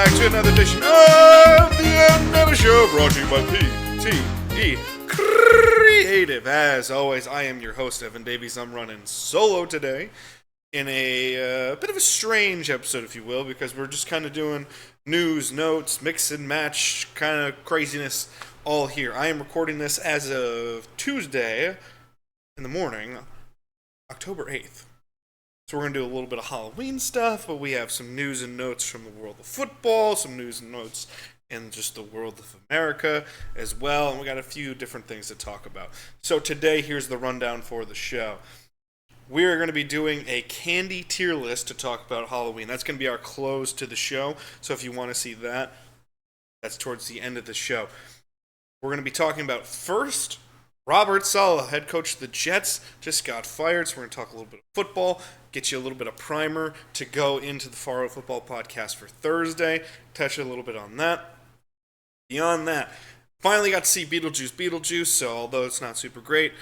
back to another edition of the ONETA Show, brought to you by PTE Creative. As always, I am your host, Evan Davies. I'm running solo today in a bit of a strange episode, if you will, because we're just kind of doing news, notes, mix and match kind of craziness all here. I am recording this as of Tuesday in the morning, October 8th. So we're going to do a little bit of Halloween stuff, but we have some news and notes from the world of football, some news and notes in just the world of America as well, and we got a few different things to talk about. So today, here's the rundown for the show. We are going to be doing a candy tier list to talk about Halloween. That's going to be our close to the show, so if you want to see that, that's towards the end of the show. We're going to be talking about first, Robert Saleh, head coach of the Jets, just got fired, so we're going to talk a little bit of football, get you a little bit of primer to go into the Far Out Football podcast for Thursday, touch a little bit on that. Beyond that, finally got to see Beetlejuice, so although it's not super great,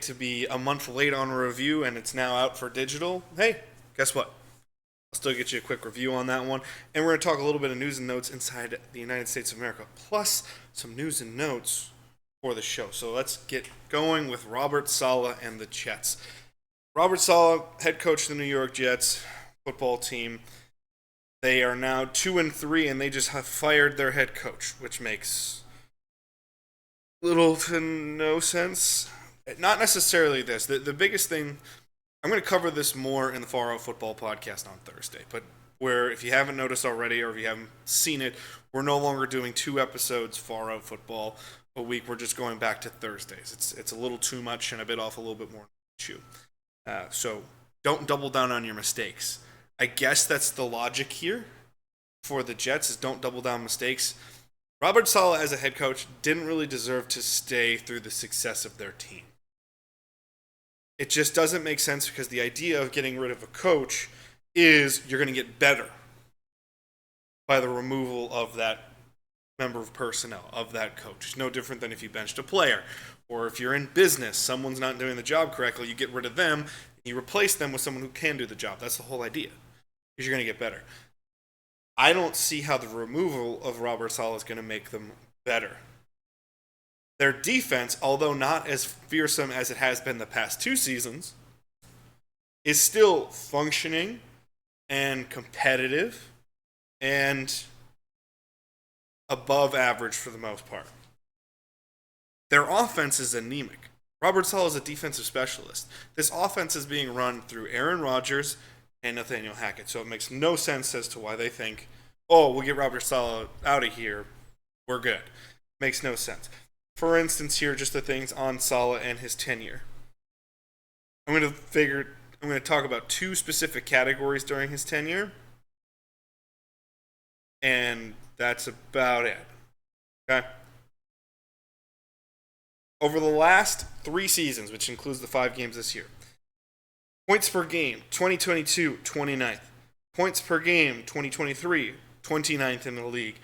to be a month late on a review and it's now out for digital, hey, guess what? I'll still get you a quick review on that one, and we're going to talk a little bit of news and notes inside the United States of America, plus some news and notes for the show. So let's get going with Robert Saleh and the Jets. Robert Saleh, head coach of the New York Jets football team. They are now 2-3, and they just have fired their head coach, which makes little to no sense. Not necessarily this. The biggest thing, I'm going to cover this more in the Far Out Football podcast on Thursday, but where if you haven't noticed already or if you haven't seen it, we're no longer doing 2 episodes Far Out Football a week. We're just going back to Thursdays. It's a little too much and a bit off a little bit more chew. So don't double down on your mistakes. I guess that's the logic here for the Jets, is don't double down mistakes. Robert Saleh as a head coach didn't really deserve to stay through the success of their team. It just doesn't make sense, because the idea of getting rid of a coach is you're going to get better by the removal of that member of personnel, of that coach. It's no different than if you benched a player, or if you're in business, someone's not doing the job correctly, you get rid of them, and you replace them with someone who can do the job. That's the whole idea, because you're going to get better. I don't see how the removal of Robert Saleh is going to make them better. Their defense, although not as fearsome as it has been the past 2 seasons, is still functioning and competitive and above average for the most part. Their offense is anemic. Robert Saleh is a defensive specialist. This offense is being run through Aaron Rodgers and Nathaniel Hackett, so it makes no sense as to why they think, oh, we'll get Robert Saleh out of here, we're good. Makes no sense. For instance, here are just the things on Saleh and his tenure. I'm going to talk about 2 specific categories during his tenure, and that's about it. Okay? Over the last 3 seasons, which includes the 5 games this year, points per game, 2022, 29th. Points per game, 2023, 29th in the league.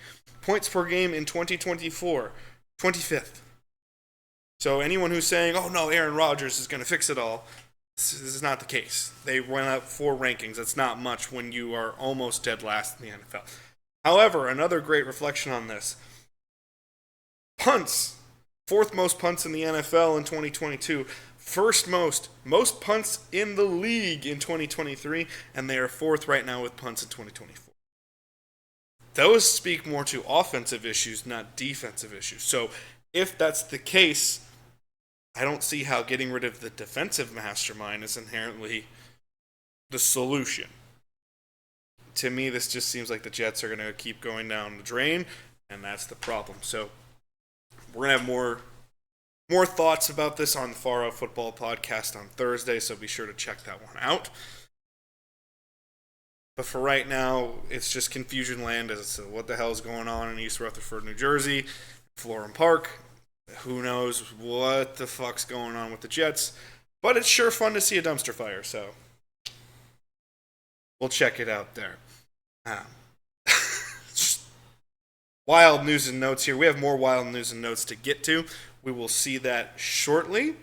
Points per game in 2024, 25th. So anyone who's saying, oh no, Aaron Rodgers is going to fix it all, this is not the case. They went up 4 rankings. That's not much when you are almost dead last in the NFL. However, another great reflection on this. Punts. 4th most punts in the NFL in 2022. First most punts in the league in 2023. And they are 4th right now with punts in 2024. Those speak more to offensive issues, not defensive issues. So if that's the case, I don't see how getting rid of the defensive mastermind is inherently the solution. To me, this just seems like the Jets are going to keep going down the drain, and that's the problem. So we're going to have more thoughts about this on the Far Out Football podcast on Thursday, so be sure to check that one out. But for right now, it's just confusion land as to what the hell is going on in East Rutherford, New Jersey, Florham Park. Who knows what the fuck's going on with the Jets, but it's sure fun to see a dumpster fire, so we'll check it out there. Wild news and notes here. We have more wild news and notes to get to. We will see that shortly.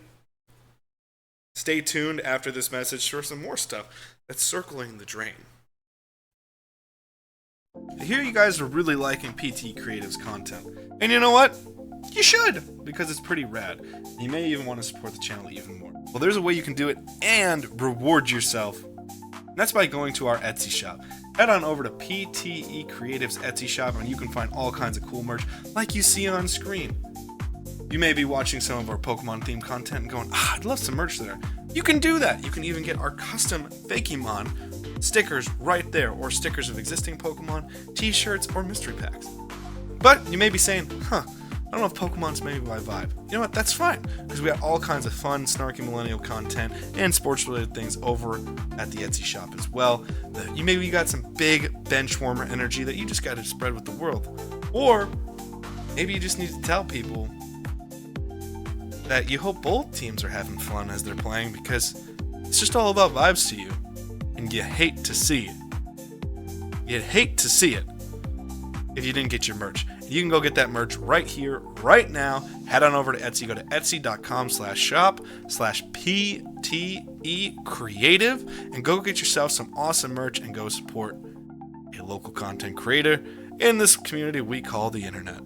Stay tuned after this message for some more stuff that's circling the drain. I hear you guys are really liking PT Creative's content. And you know what? You should, because it's pretty rad. You may even want to support the channel even more. Well, there's a way you can do it and reward yourself. And that's by going to our Etsy shop. Head on over to PTE Creative's Etsy shop and you can find all kinds of cool merch like you see on screen. You may be watching some of our Pokemon themed content and going, I'd love some merch there. You can do that. You can even get our custom Fakemon stickers right there, or stickers of existing Pokemon, t-shirts, or mystery packs. But you may be saying, I don't know if Pokemon's maybe my vibe. You know what? That's fine, because we got all kinds of fun, snarky millennial content and sports-related things over at the Etsy shop as well. You maybe got some big bench warmer energy that you just got to spread with the world. Or maybe you just need to tell people that you hope both teams are having fun as they're playing, because it's just all about vibes to you, and you hate to see it. You'd hate to see it if you didn't get your merch. You can go get that merch right here, right now. Head on over to Etsy. Go to etsy.com/shop/PTE Creative and go get yourself some awesome merch and go support a local content creator in this community we call the internet.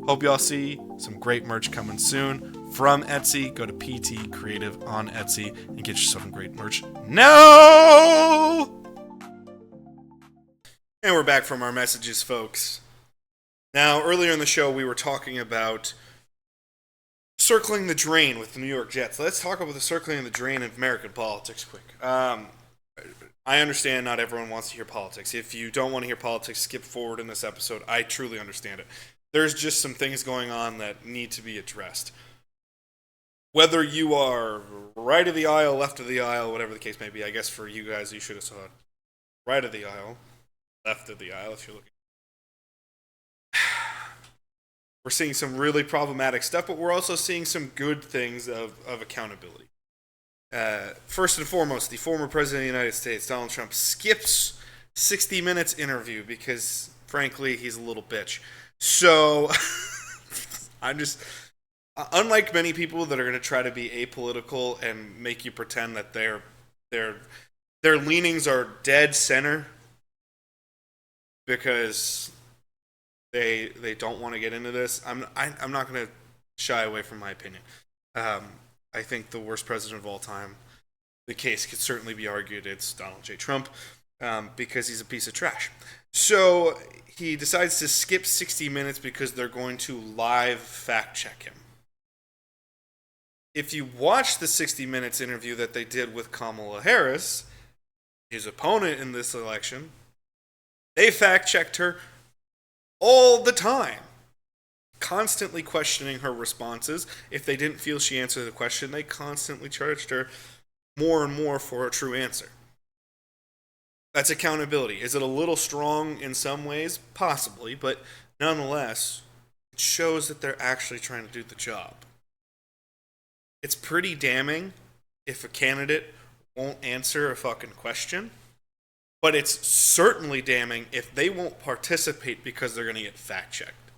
Hope y'all see some great merch coming soon from Etsy. Go to PT Creative on Etsy and get yourself some great merch. No! And we're back from our messages, folks. Now, earlier in the show, we were talking about circling the drain with the New York Jets. Let's talk about the circling the drain in American politics quick. I understand not everyone wants to hear politics. If you don't want to hear politics, skip forward in this episode. I truly understand it. There's just some things going on that need to be addressed. Whether you are right of the aisle, left of the aisle, whatever the case may be, I guess for you guys, you should have saw it right of the aisle, left of the aisle, if you're looking. We're seeing some really problematic stuff, but we're also seeing some good things of accountability. First and foremost, the former president of the United States, Donald Trump, skips 60 Minutes interview because, frankly, he's a little bitch. So, I'm just, unlike many people that are going to try to be apolitical and make you pretend that their leanings are dead center because they don't want to get into this, I'm not going to shy away from my opinion. I think the worst president of all time, the case could certainly be argued it's Donald J. Trump, because he's a piece of trash. So he decides to skip 60 Minutes because they're going to live fact check him. If you watch the 60 Minutes interview that they did with Kamala Harris, his opponent in this election, they fact checked her all the time, constantly questioning her responses. If they didn't feel she answered the question, they constantly charged her more and more for a true answer. That's accountability. Is it a little strong in some ways? Possibly, but nonetheless, it shows that they're actually trying to do the job. It's pretty damning if a candidate won't answer a fucking question, but it's certainly damning if they won't participate because they're going to get fact-checked.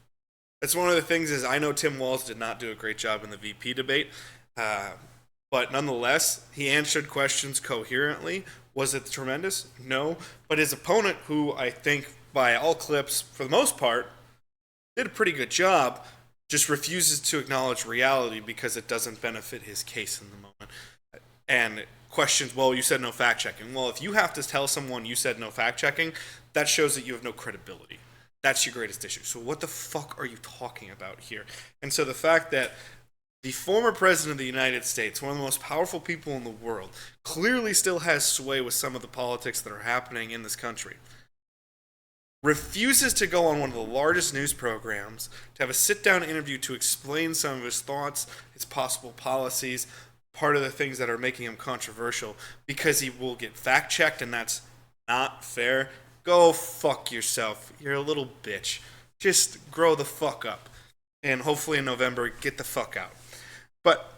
That's one of the things is I know Tim Walz did not do a great job in the VP debate, but nonetheless, he answered questions coherently. Was it tremendous? No. But his opponent, who I think by all clips, for the most part, did a pretty good job, just refuses to acknowledge reality because it doesn't benefit his case in the moment. And questions, well, you said no fact-checking. Well, if you have to tell someone you said no fact-checking, that shows that you have no credibility. That's your greatest issue. So what the fuck are you talking about here? And so the fact that the former president of the United States, one of the most powerful people in the world, clearly still has sway with some of the politics that are happening in this country, refuses to go on one of the largest news programs to have a sit-down interview to explain some of his thoughts, his possible policies, part of the things that are making him controversial, because he will get fact-checked, and that's not fair. Go fuck yourself. You're a little bitch. Just grow the fuck up. And hopefully in November, get the fuck out. But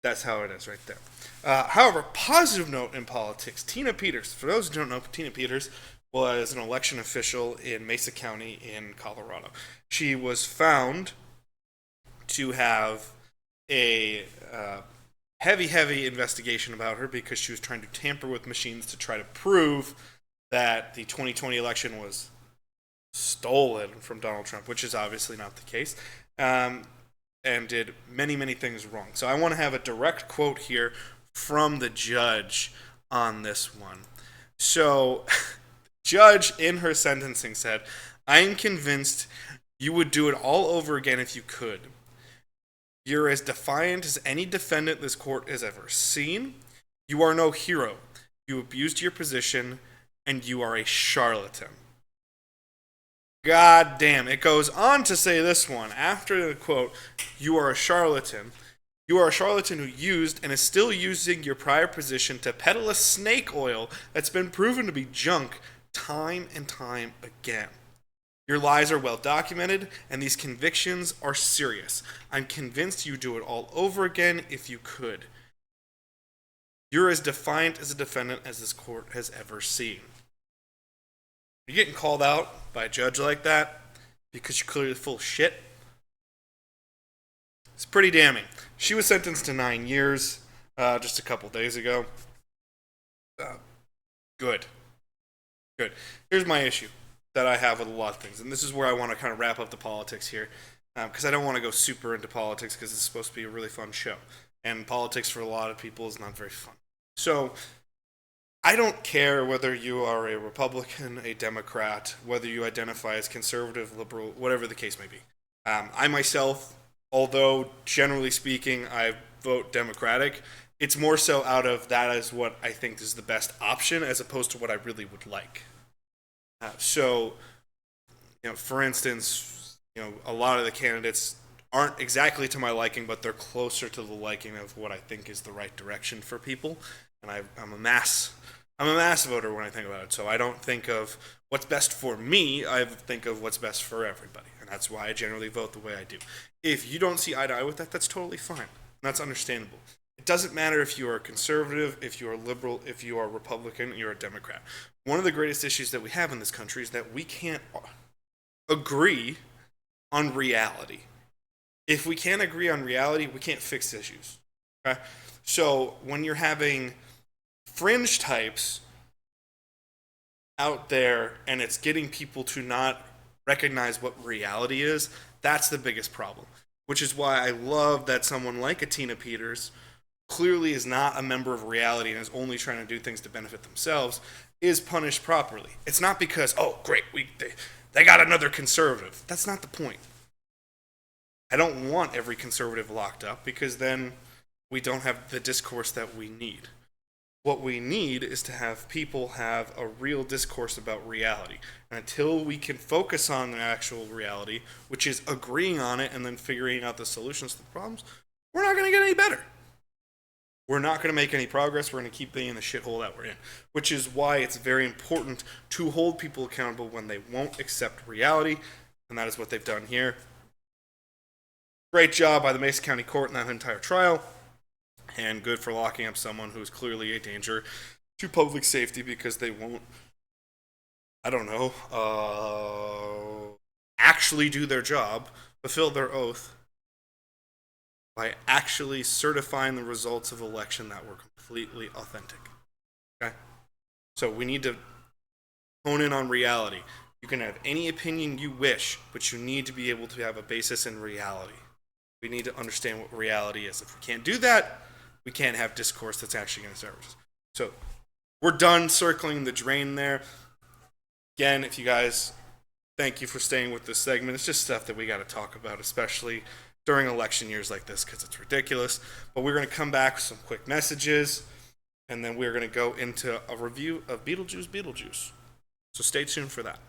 that's how it is right there. However, positive note in politics. Tina Peters. For those who don't know, Tina Peters was an election official in Mesa County in Colorado. She was found to have a heavy investigation about her because she was trying to tamper with machines to try to prove that the 2020 election was stolen from Donald Trump, which is obviously not the case, and did many, many things wrong. So I want to have a direct quote here from the judge on this one. So, judge in her sentencing said, "I am convinced you would do it all over again if you could. You're as defiant as any defendant this court has ever seen. You are no hero. You abused your position, and you are a charlatan." God damn. It goes on to say this one. After the quote, "You are a charlatan. You are a charlatan who used and is still using your prior position to peddle a snake oil that's been proven to be junk time and time again. Your lies are well documented, and these convictions are serious. I'm convinced you do it all over again if you could. You're as defiant as a defendant as this court has ever seen." You're getting called out by a judge like that because you're clearly full of shit. It's pretty damning. She was sentenced to 9 years just a couple days ago. Good. Here's my issue that I have with a lot of things, and this is where I want to kind of wrap up the politics here, because I don't want to go super into politics because it's supposed to be a really fun show, and politics for a lot of people is not very fun. So I don't care whether you are a Republican, a Democrat, whether you identify as conservative, liberal, whatever the case may be. I myself, although generally speaking I vote Democratic, it's more so out of that is what I think is the best option as opposed to what I really would like. So, for instance, a lot of the candidates aren't exactly to my liking, but they're closer to the liking of what I think is the right direction for people. And I'm a mass voter when I think about it. So I don't think of what's best for me. I think of what's best for everybody, and that's why I generally vote the way I do. If you don't see eye to eye with that, that's totally fine. That's understandable. It doesn't matter if you are conservative, if you are liberal, if you are Republican, you're a Democrat. One of the greatest issues that we have in this country is that we can't agree on reality. If we can't agree on reality, we can't fix issues. Okay? So when you're having fringe types out there and it's getting people to not recognize what reality is, that's the biggest problem. Which is why I love that someone like a Tina Peters clearly is not a member of reality and is only trying to do things to benefit themselves, is punished properly. It's not because, oh, great, they got another conservative. That's not the point. I don't want every conservative locked up because then we don't have the discourse that we need. What we need is to have people have a real discourse about reality. And until we can focus on the actual reality, which is agreeing on it and then figuring out the solutions to the problems, we're not going to get any better. We're not going to make any progress. We're going to keep being in the shithole that we're in. Which is why it's very important to hold people accountable when they won't accept reality. And that is what they've done here. Great job by the Mason County Court in that entire trial. And good for locking up someone who's clearly a danger to public safety because they won't, actually do their job, fulfill their oath, by actually certifying the results of election that were completely authentic. Okay? So we need to hone in on reality. You can have any opinion you wish, but you need to be able to have a basis in reality. We need to understand what reality is. If we can't do that, we can't have discourse that's actually going to serve us. So we're done circling the drain there. Again, if you guys, thank you for staying with this segment. It's just stuff that we got to talk about, especially during election years like this, because it's ridiculous. But we're going to come back with some quick messages, and then we're going to go into a review of Beetlejuice. So stay tuned for that.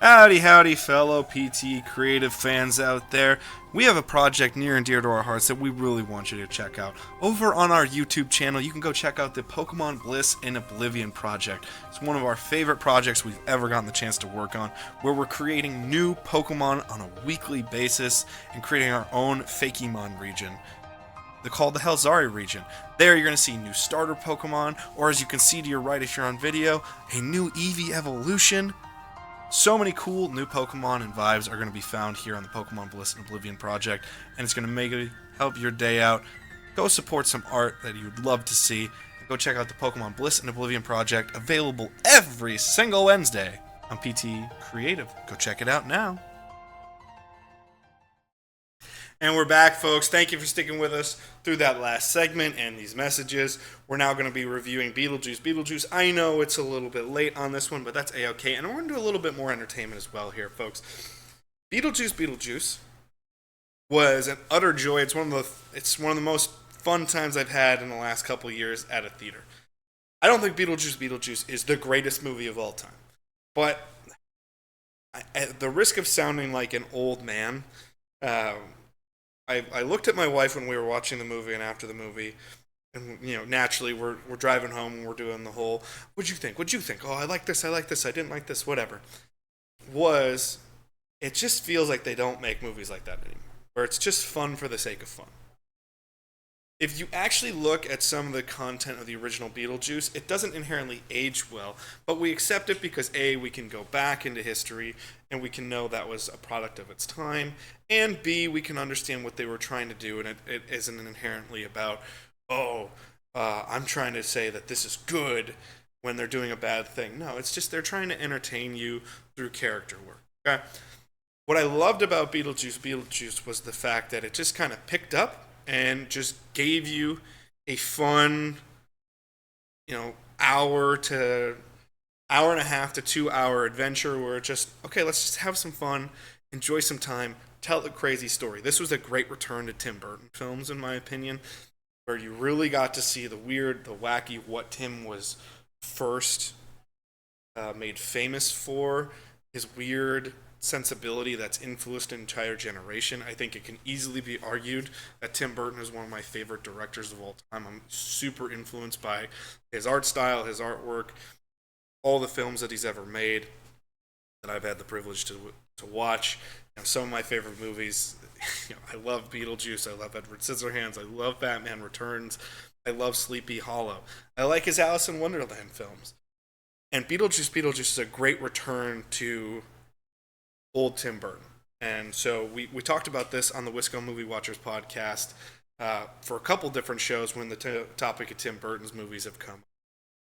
Howdy, fellow PT creative fans out there. We have a project near and dear to our hearts that we really want you to check out. Over on our YouTube channel, you can go check out the Pokemon Bliss Oblivion Project. It's one of our favorite projects we've ever gotten the chance to work on, where we're creating new Pokemon on a weekly basis and creating our own Fakemon region. They're called the Helzari region. There you're going to see new starter Pokemon, or as you can see to your right if you're on video, a new Eevee evolution. So many cool new Pokemon and vibes are going to be found here on the Pokemon Bliss Oblivion Project, and it's going to help your day out. Go support some art that you'd love to see, and Go check out the Pokemon Bliss and Oblivion Project, available every single Wednesday on PT Creative. Go check it out now. And we're back, folks. Thank you for sticking with us through that last segment and these messages. We're now going to be reviewing Beetlejuice. Beetlejuice, I know it's a little bit late on this one, but that's A-okay. And we're going to do a little bit more entertainment as well here, folks. Beetlejuice was an utter joy. It's one of the most fun times I've had in the last couple of years at a theater. I don't think Beetlejuice is the greatest movie of all time. But at the risk of sounding like an old man, I looked at my wife when we were watching the movie and after the movie, and naturally we're driving home and we're doing the whole, what'd you think? Oh, I like this, I didn't like this, whatever. It just feels like they don't make movies like that anymore, where it's just fun for the sake of fun. If you actually look at some of the content of the original Beetlejuice, it doesn't inherently age well, but we accept it because A, we can go back into history and we can know that was a product of its time, and B, we can understand what they were trying to do, and it isn't inherently about, I'm trying to say that this is good when they're doing a bad thing. No, it's just they're trying to entertain you through character work. Okay? What I loved about Beetlejuice was the fact that it just kind of picked up and just gave you a fun, hour and a half to 2 hour adventure where it just, okay, let's just have some fun, enjoy some time, tell a crazy story. This was a great return to Tim Burton films, in my opinion, where you really got to see the weird, the wacky, what Tim was first made famous for, his weird sensibility that's influenced an entire generation. I think it can easily be argued that Tim Burton is one of my favorite directors of all time. I'm super influenced by his art style, his artwork, all the films that he's ever made that I've had the privilege to watch. Some of my favorite movies, I love Beetlejuice, I love Edward Scissorhands, I love Batman Returns, I love Sleepy Hollow. I like his Alice in Wonderland films. And Beetlejuice is a great return to old Tim Burton. And so we talked about this on the Wisco Movie Watchers podcast for a couple different shows when the topic of Tim Burton's movies have come.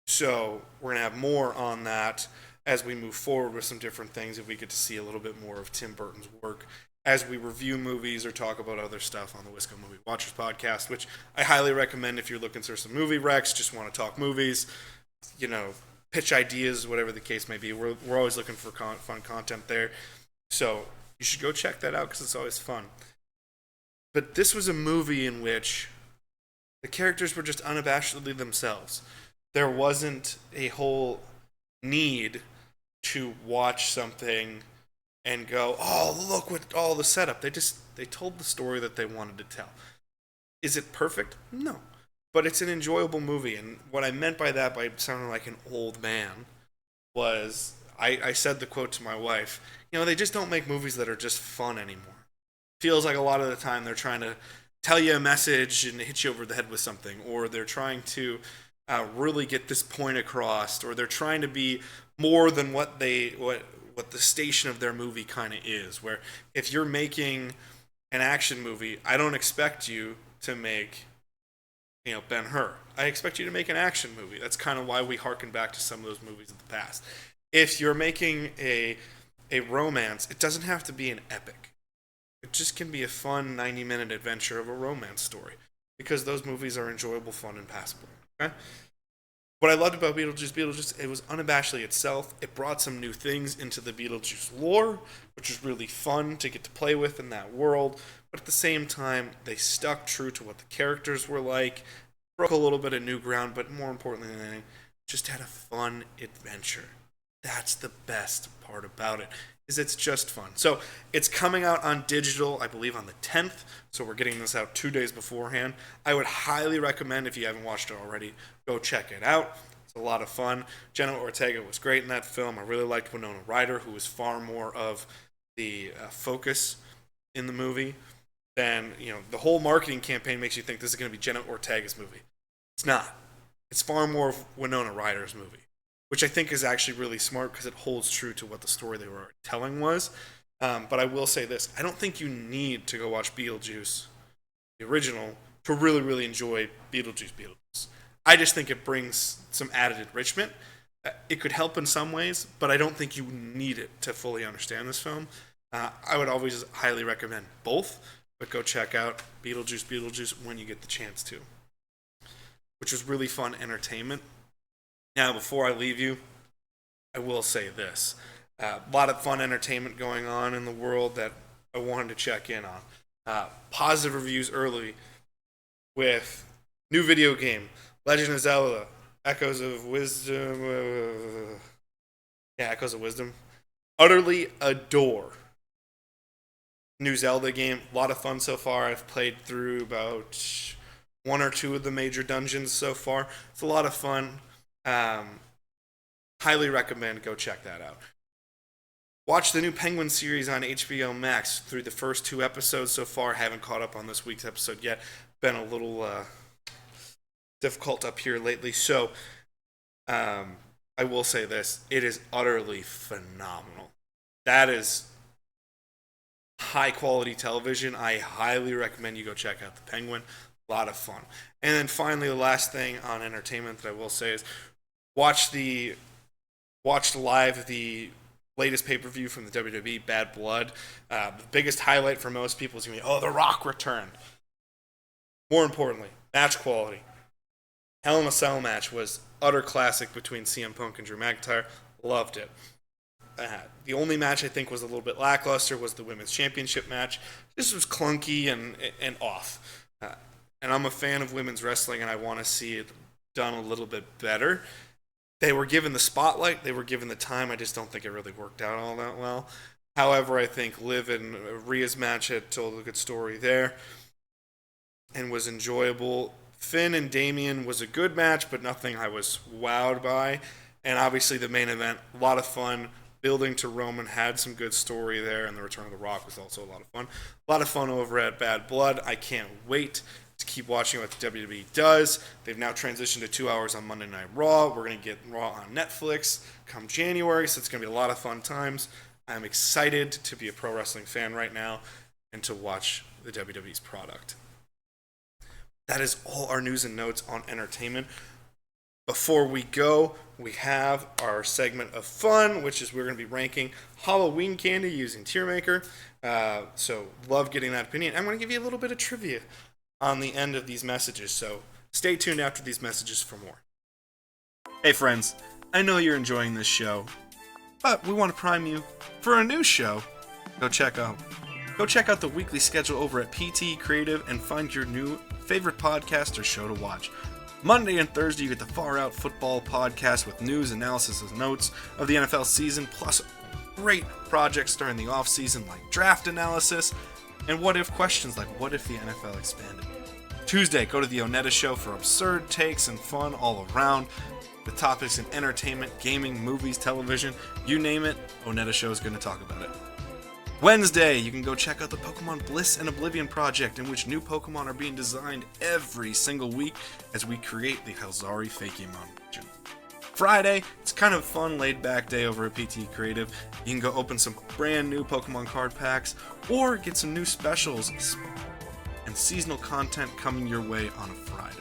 So we're going to have more on that as we move forward with some different things, if we get to see a little bit more of Tim Burton's work as we review movies or talk about other stuff on the Wisco Movie Watchers podcast, which I highly recommend if you're looking for some movie recs, just want to talk movies, pitch ideas, whatever the case may be. We're always looking for fun content there. So you should go check that out because it's always fun. But this was a movie in which the characters were just unabashedly themselves. There wasn't a whole need to watch something and go, oh, look what all the setup. They told the story that they wanted to tell. Is it perfect? No. But it's an enjoyable movie. And what I meant by that, by sounding like an old man, was I said the quote to my wife, they just don't make movies that are just fun anymore. Feels like a lot of the time they're trying to tell you a message and hit you over the head with something, or they're trying to really get this point across, or they're trying to be more than what the station of their movie kind of is. Where if you're making an action movie, I don't expect you to make Ben-Hur. I expect you to make an action movie. That's kind of why we harken back to some of those movies of the past. If you're making a romance, it doesn't have to be an epic. It just can be a fun 90-minute adventure of a romance story, because those movies are enjoyable, fun, and passable. Okay? What I loved about Beetlejuice, it was unabashedly itself. It brought some new things into the Beetlejuice lore, which was really fun to get to play with in that world. But at the same time, they stuck true to what the characters were like, broke a little bit of new ground, but more importantly than anything, just had a fun adventure. That's the best part about it, is it's just fun. So it's coming out on digital, I believe, on the 10th. So we're getting this out 2 days beforehand. I would highly recommend, if you haven't watched it already, go check it out. It's a lot of fun. Jenna Ortega was great in that film. I really liked Winona Ryder, who was far more of the focus in the movie than, the whole marketing campaign makes you think this is going to be Jenna Ortega's movie. It's not. It's far more of Winona Ryder's movie, which I think is actually really smart because it holds true to what the story they were telling was. But I will say this. I don't think you need to go watch Beetlejuice, the original, to really, really enjoy Beetlejuice. I just think it brings some added enrichment. It could help in some ways, but I don't think you need it to fully understand this film. I would always highly recommend both, but go check out Beetlejuice when you get the chance to, which was really fun entertainment. Now, before I leave you, I will say this. A lot of fun entertainment going on in the world that I wanted to check in on. Positive reviews early with new video game, Legend of Zelda, Echoes of Wisdom. Echoes of Wisdom. Utterly adore new Zelda game. A lot of fun so far. I've played through about one or two of the major dungeons so far. It's a lot of fun. Highly recommend go check that out. Watch the new Penguin series on HBO Max. Through the first 2 episodes so far. Haven't caught up on this week's episode yet. Been a little difficult up here lately. So I will say this. It is utterly phenomenal. That is high quality television. I highly recommend you go check out the Penguin. A lot of fun. And then finally, the last thing on entertainment that I will say is watch live the latest pay-per-view from the WWE, Bad Blood. The biggest highlight for most people is going to be, The Rock returned. More importantly, match quality. Hell in a Cell match was utter classic between CM Punk and Drew McIntyre. Loved it. The only match I think was a little bit lackluster was the Women's Championship match. This was clunky and off. And I'm a fan of women's wrestling, and I want to see it done a little bit better. They were given the spotlight. They were given the time. I just don't think it really worked out all that well. However, I think Liv and Rhea's match had told a good story there and was enjoyable. Finn and Damian was a good match, but nothing I was wowed by. And obviously the main event, a lot of fun. Building to Roman had some good story there, and the return of The Rock was also a lot of fun. A lot of fun over at Bad Blood. I can't wait to keep watching what the WWE does. They've now transitioned to 2 hours on Monday Night Raw. We're going to get Raw on Netflix come January, so it's going to be a lot of fun times. I'm excited to be a pro wrestling fan right now and to watch the WWE's product. That is all our news and notes on entertainment. Before we go, we have our segment of fun, which is we're going to be ranking Halloween candy using Tier Maker. So love getting that opinion. I'm going to give you a little bit of trivia on the end of these messages, so stay tuned after these messages for more. Hey friends, I know you're enjoying this show, but we want to prime you for a new show. Go check out the weekly schedule over at PT Creative and find your new favorite podcast or show to watch. Monday and Thursday, you get the Far Out Football podcast with news, analysis, and notes of the NFL season, plus great projects during the off-season like draft analysis and what-if questions like what if the NFL expanded. Tuesday, go to the ONETA Show for absurd takes and fun all around. The topics in entertainment, gaming, movies, television, you name it, ONETA Show is going to talk about it. Wednesday, you can go check out the Pokemon Bliss and Oblivion Project, in which new Pokemon are being designed every single week as we create the Halzari Fakemon region. Friday, it's kind of a fun, laid-back day over at PT Creative. You can go open some brand new Pokemon card packs, or get some new specials and seasonal content coming your way on a Friday.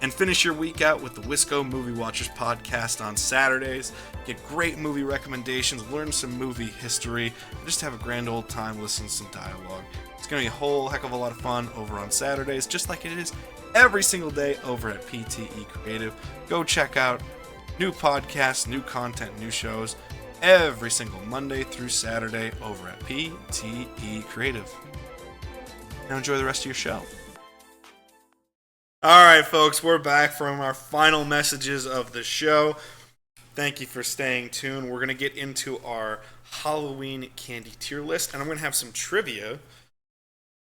And finish your week out with the Wisco Movie Watchers podcast on Saturdays. Get great movie recommendations, learn some movie history, and just have a grand old time listening to some dialogue. It's going to be a whole heck of a lot of fun over on Saturdays, just like it is every single day over at PTE Creative. Go check out new podcasts, new content, new shows every single Monday through Saturday over at PTE Creative. Now enjoy the rest of your show. Alright folks, we're back from our final messages of the show. Thank you for staying tuned. We're going to get into our Halloween candy tier list, and I'm going to have some trivia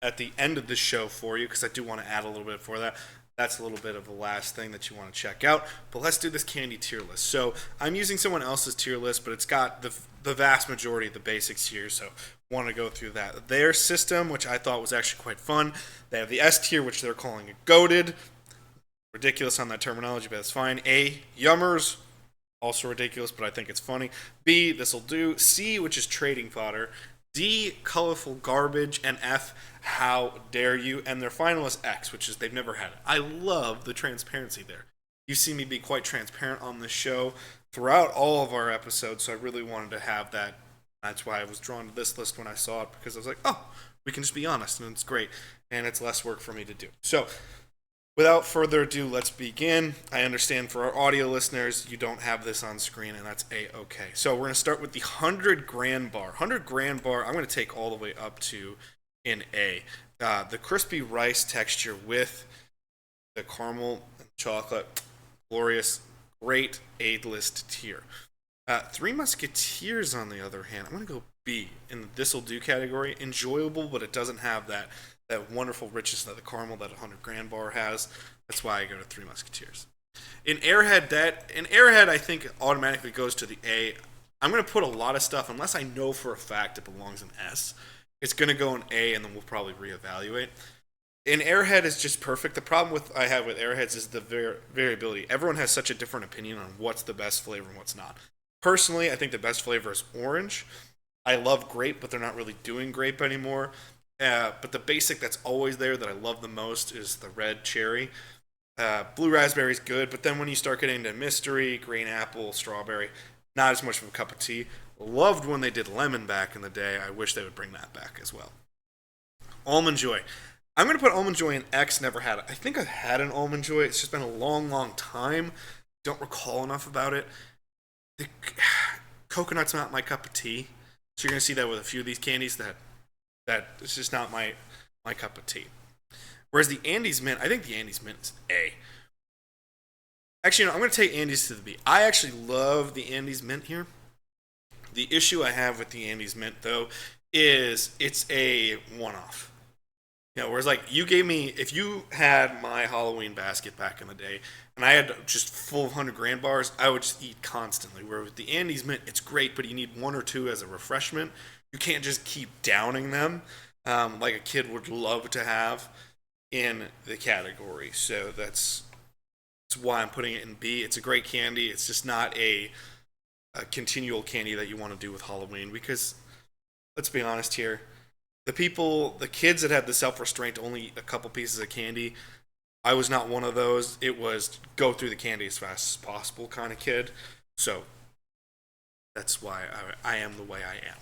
at the end of the show for you, because I do want to add a little bit for that. That's a little bit of the last thing that you want to check out. But let's do this candy tier list. So I'm using someone else's tier list, but it's got the vast majority of the basics here, so want to go through that. Their system, which I thought was actually quite fun. They have the S tier, which they're calling it goated. Ridiculous on that terminology, but that's fine. A, yummers. Also ridiculous, but I think it's funny. B, this'll do. C, which is trading fodder. D, colorful garbage. And F, how dare you. And their final is X, which is they've never had it. I love the transparency there. You see me be quite transparent on this show throughout all of our episodes, so I really wanted to have that. That's why I was drawn to this list when I saw it, because I was like, oh, we can just be honest, and it's great, and it's less work for me to do. So, without further ado, let's begin. I understand for our audio listeners, you don't have this on screen, and that's A-okay. So we're going to start with the 100 grand bar. 100 grand bar, I'm going to take all the way up to an A. The crispy rice texture with the caramel and chocolate, glorious, great A-list tier. Three Musketeers, on the other hand, I'm going to go B in the this'll do category. Enjoyable, but it doesn't have that wonderful richness that the caramel that 100 grand bar has. That's why I go to Three Musketeers. In Airhead, I think automatically goes to the A. I'm going to put a lot of stuff, unless I know for a fact it belongs in S. It's going to go in A, and then we'll probably reevaluate. In Airhead is just perfect. The problem I have with Airheads is the variability. Everyone has such a different opinion on what's the best flavor and what's not. Personally, I think the best flavor is orange. I love grape, but they're not really doing grape anymore. But the basic that's always there that I love the most is the red cherry. Blue raspberry is good, but then when you start getting into mystery, green apple, strawberry, not as much of a cup of tea. Loved when they did lemon back in the day. I wish they would bring that back as well. Almond Joy. I'm going to put Almond Joy in X. Never had it. I think I've had an Almond Joy. It's just been a long, long time. Don't recall enough about it. The coconut's not my cup of tea. So you're going to see that with a few of these candies that it's just not my cup of tea. Whereas the Andes Mint, I think the Andes Mint is A. Actually, I'm going to take Andes to the B. I actually love the Andes Mint here. The issue I have with the Andes Mint, though, is it's a one-off. Whereas like you gave me, if you had my Halloween basket back in the day, and I had just full of 100 grand bars, I would just eat constantly. Where with the Andes Mint, it's great, but you need one or two as a refreshment. You can't just keep downing them like a kid would love to have in the category. So that's why I'm putting it in B. It's a great candy. It's just not a continual candy that you want to do with Halloween, because let's be honest here, the kids that had the self-restraint to only eat a couple pieces of candy, I was not one of those. It was go through the candy as fast as possible kind of kid. So that's why I am the way I am.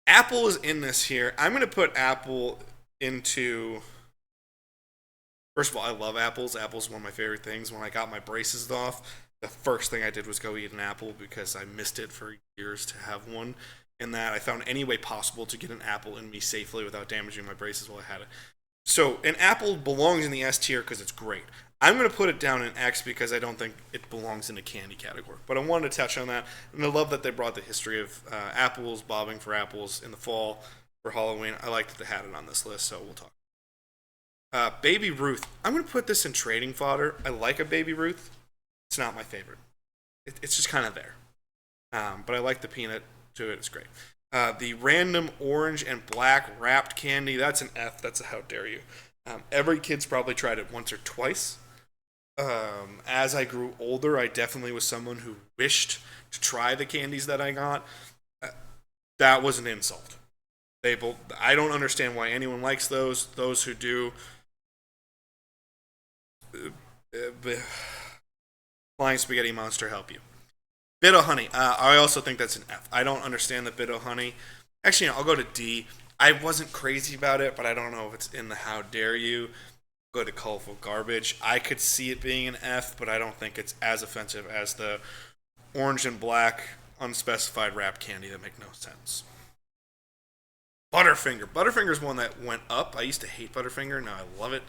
Apple is in this here. I'm going to put Apple into... First of all, I love apples. Apple's one of my favorite things. When I got my braces off, the first thing I did was go eat an apple because I missed it for years to have one. In that, I found any way possible to get an apple in me safely without damaging my braces while I had it. So, an apple belongs in the S tier because it's great. I'm going to put it down in X because I don't think it belongs in the candy category. But I wanted to touch on that, and I love that they brought the history of apples, bobbing for apples in the fall for Halloween. I like that they had it on this list, so we'll talk. Baby Ruth. I'm going to put this in trading fodder. I like a Baby Ruth. It's not my favorite. It's just kind of there. But I like the peanut to it. It's great. The random orange and black wrapped candy, that's an F. That's a how dare you. Every kid's probably tried it once or twice. As I grew older, I definitely was someone who wished to try the candies that I got. That was an insult. I don't understand why anyone likes those. Those who do, Flying Spaghetti Monster, help you. Bit of Honey. I also think that's an F. I don't understand the Bit of Honey. Actually, I'll go to D. I wasn't crazy about it, but I don't know if it's in the how dare you. Go to Colorful Garbage. I could see it being an F, but I don't think it's as offensive as the orange and black unspecified wrapped candy that make no sense. Butterfinger. Butterfinger's one that went up. I used to hate Butterfinger. Now I love it.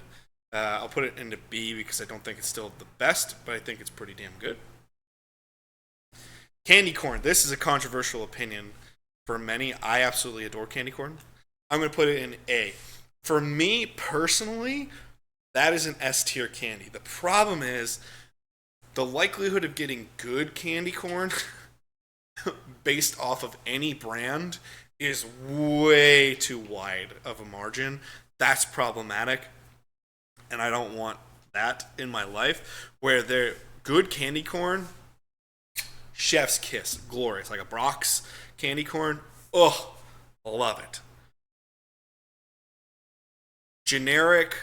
I'll put it into B because I don't think it's still the best, but I think it's pretty damn good. Candy corn. This is a controversial opinion for many. I absolutely adore candy corn. I'm going to put it in A. For me personally, that is an S tier candy. The problem is the likelihood of getting good candy corn based off of any brand is way too wide of a margin. That's problematic, and I don't want that in my life. Where they're good candy corn, chef's kiss, glorious, like a Brock's candy corn. Oh, love it. Generic,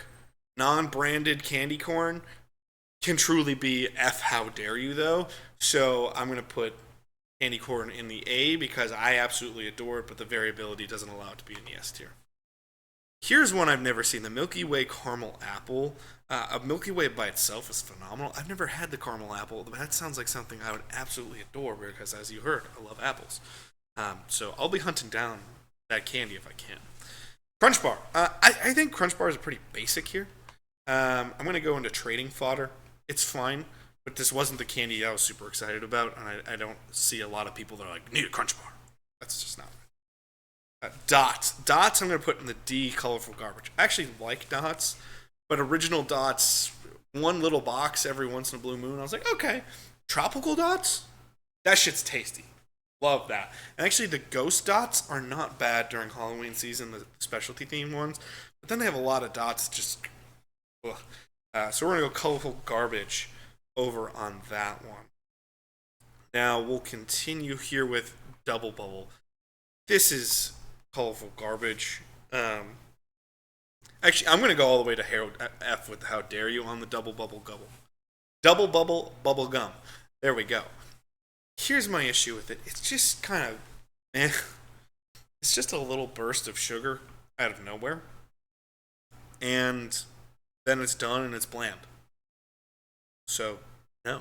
non-branded candy corn can truly be F how dare you though. So I'm gonna put candy corn in the A because I absolutely adore it, but the variability doesn't allow it to be in the S tier. Here's one I've never seen: the Milky Way caramel apple. A Milky Way by itself is phenomenal. I've never had the caramel apple, but that sounds like something I would absolutely adore because, as you heard, I love apples. So I'll be hunting down that candy if I can. Crunch Bar. I think Crunch Bar is pretty basic here. I'm going to go into trading fodder. It's fine, but this wasn't the candy I was super excited about, and I don't see a lot of people that are like, need a Crunch Bar. That's just not right. Dots. Dots I'm going to put in the D, colorful garbage. I actually like dots, but original dots, one little box every once in a blue moon, I was like, okay. Tropical dots? That shit's tasty. Love that. And actually, the ghost dots are not bad during Halloween season, the specialty themed ones. But then they have a lot of dots just... so we're going to go colorful garbage over on that one. Now, we'll continue here with Double Bubble. This is colorful garbage. Actually, I'm going to go all the way to Harold F with How Dare You on the Double Bubble Gubble. Double Bubble Bubble Gum. There we go. Here's my issue with it. It's just kind of... It's just a little burst of sugar out of nowhere. And then it's done and it's bland. So, no.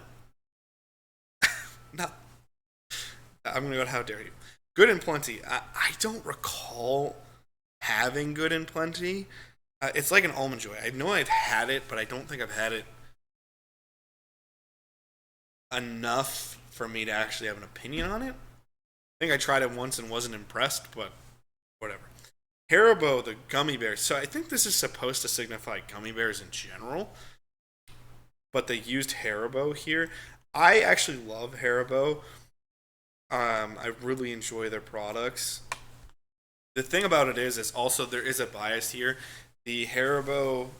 No. I'm going to go to How Dare You. Good and Plenty. I don't recall having Good and Plenty. It's like an Almond Joy. I know I've had it, but I don't think I've had it enough for me to actually have an opinion on it. I think I tried it once and wasn't impressed, but whatever. Haribo, the gummy bears. So I think this is supposed to signify gummy bears in general, but they used Haribo here. I actually love Haribo. I really enjoy their products. The thing about it is also there is a bias here. The Haribo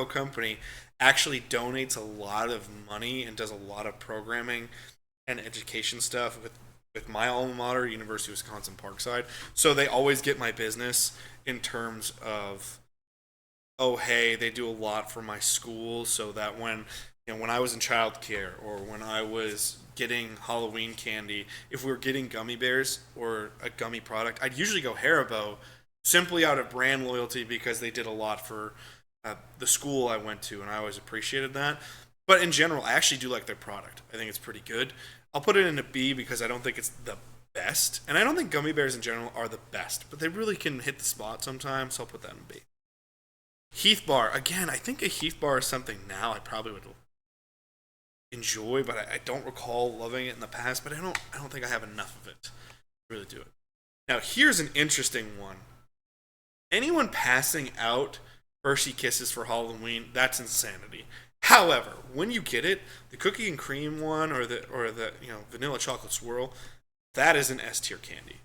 company actually donates a lot of money and does a lot of programming and education stuff with my alma mater, University of Wisconsin Parkside. So they always get my business in terms of, oh, hey, they do a lot for my school so that when I was in childcare or when I was getting Halloween candy, if we were getting gummy bears or a gummy product, I'd usually go Haribo simply out of brand loyalty because they did a lot for the school I went to, and I always appreciated that. But in general, I actually do like their product. I think it's pretty good. I'll put it in a B because I don't think it's the best, and I don't think gummy bears in general are the best, but they really can hit the spot sometimes, so I'll put that in B. Heath Bar. Again, I think a Heath Bar is something now I probably would enjoy, but I don't recall loving it in the past, but I don't think I have enough of it to really do it. Now, here's an interesting one. Anyone passing out Hershey Kisses for Halloween, that's insanity. However, when you get it, the cookie and cream one or the vanilla chocolate swirl, that is an S tier candy.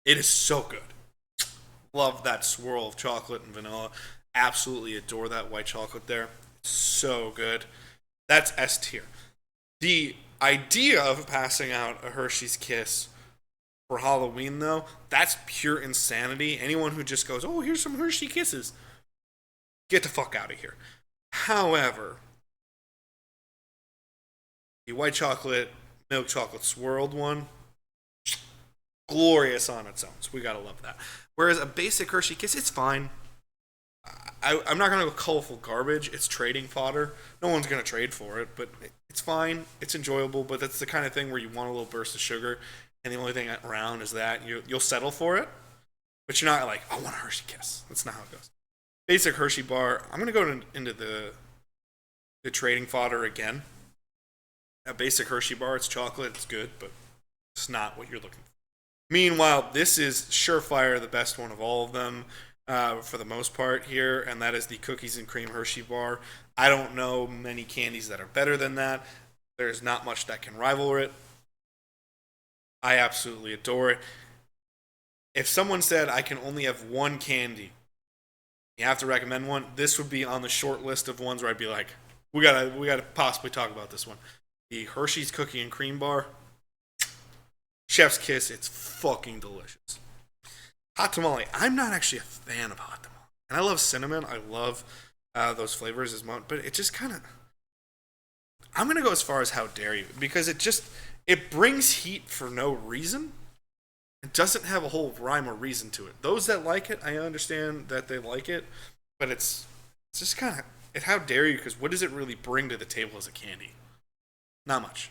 It is so good. Love that swirl of chocolate and vanilla. Absolutely adore that white chocolate there. It's so good. That's S tier. The idea of passing out a Hershey's Kiss for Halloween, though, that's pure insanity. Anyone who just goes, oh, here's some Hershey Kisses, get the fuck out of here. However, the white chocolate, milk chocolate swirled one, glorious on its own. So we gotta love that. Whereas a basic Hershey Kiss, it's fine. I'm not gonna go colorful garbage. It's trading fodder. No one's gonna trade for it, but it's fine. It's enjoyable, but that's the kind of thing where you want a little burst of sugar, and the only thing around is that you'll settle for it, but you're not like, I want a Hershey Kiss. That's not how it goes. Basic Hershey bar. I'm gonna go into the trading fodder again. A basic Hershey bar. It's chocolate. It's good, but it's not what you're looking for. Meanwhile, this is surefire the best one of all of them. For the most part here, and that is the cookies and cream Hershey bar. I don't know many candies that are better than that. There's not much that can rival it. I absolutely adore it. If someone said I can only have one candy, you have to recommend one, this would be on the short list of ones where I'd be like, we gotta possibly talk about this one. The Hershey's cookie and cream bar. Chef's kiss, it's fucking delicious. Hot tamale. I'm not actually a fan of hot tamale. And I love cinnamon. I love those flavors as much, but it just kind of. I'm gonna go as far as how dare you, because it brings heat for no reason. It doesn't have a whole rhyme or reason to it. Those that like it, I understand that they like it, but it's just kind of how dare you? Because what does it really bring to the table as a candy? Not much.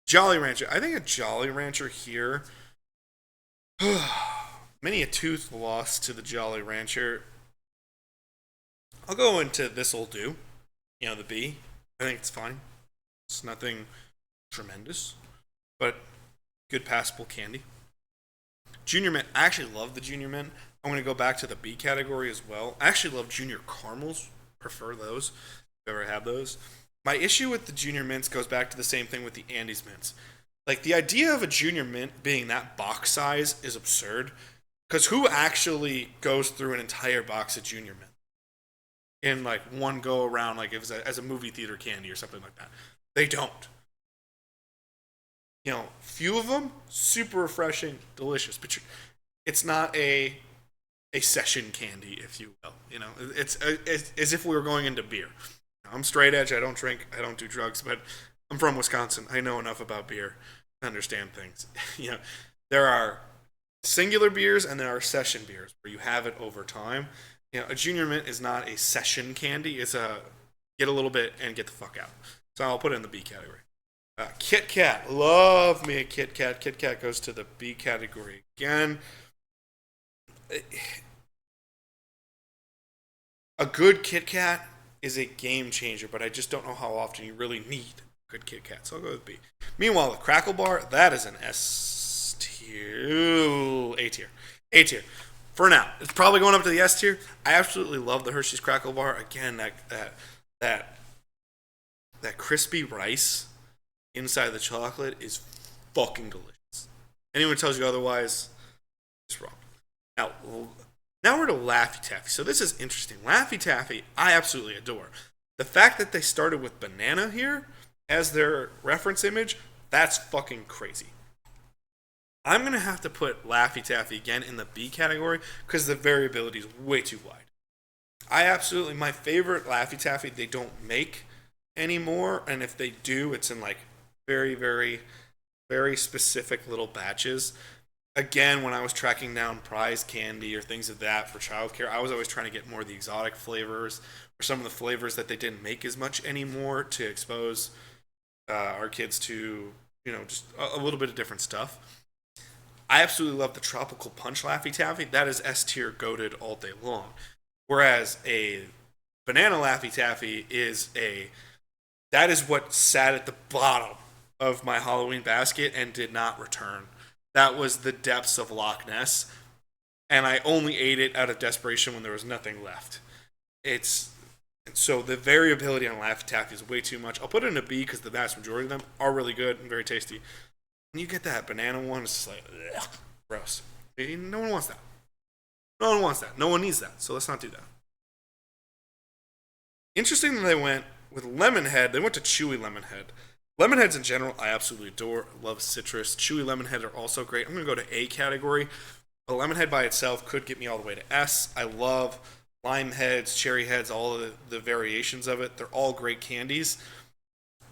Jolly Rancher. I think a Jolly Rancher here. Many a tooth lost to the Jolly Rancher. I'll go into this'll do. The B. I think it's fine. It's nothing tremendous, but good passable candy. Junior Mint. I actually love the Junior Mint. I'm going to go back to the B category as well. I actually love Junior Caramels. Prefer those. If you ever had those. My issue with the Junior Mints goes back to the same thing with the Andes Mints. Like, the idea of a Junior Mint being that box size is absurd. Because who actually goes through an entire box of Junior Mint in, like, one go around, like, as a movie theater candy or something like that? They don't. Few of them, super refreshing, delicious. But it's not a session candy, if you will. It's as if we were going into beer. I'm straight edge. I don't drink. I don't do drugs. But I'm from Wisconsin. I know enough about beer to understand things. There are singular beers and there are session beers where you have it over time. A Junior Mint is not a session candy. It's a get a little bit and get the fuck out. So I'll put it in the B category. Kit Kat. Love me a Kit Kat. Kit Kat goes to the B category again. A good Kit Kat is a game changer, but I just don't know how often you really need a good Kit Kat. So I'll go with B. Meanwhile, the Crackle Bar, that is an S tier. A tier. A tier. For now. It's probably going up to the S tier. I absolutely love the Hershey's Crackle Bar. Again, that crispy rice inside the chocolate is fucking delicious. Anyone who tells you otherwise is wrong. Now we're to Laffy Taffy. So this is interesting. Laffy Taffy, I absolutely adore. The fact that they started with banana here as their reference image, that's fucking crazy. I'm going to have to put Laffy Taffy again in the B category because the variability is way too wide. My favorite Laffy Taffy, they don't make anymore. And if they do, it's in like very, very, very specific little batches. Again, when I was tracking down prize candy or things of that for childcare, I was always trying to get more of the exotic flavors or some of the flavors that they didn't make as much anymore to expose our kids to, just a little bit of different stuff. I absolutely love the Tropical Punch Laffy Taffy. That is S tier goated all day long. Whereas a Banana Laffy Taffy that is what sat at the bottom of my Halloween basket and did not return. That was the depths of Loch Ness, and I only ate it out of desperation when there was nothing left. So the variability on Laffy Taffy is way too much. I'll put it in a B because the vast majority of them are really good and very tasty. When you get that banana one, it's just like, ugh, gross. No one wants that. No one wants that. No one needs that. So let's not do that. Interesting that they went with Lemonhead. They went to Chewy Lemonhead. Lemonheads in general, I absolutely adore. Love citrus. Chewy Lemonhead are also great. I'm going to go to A category. A Lemonhead by itself could get me all the way to S. I love lime heads, cherry heads, all of the variations of it. They're all great candies.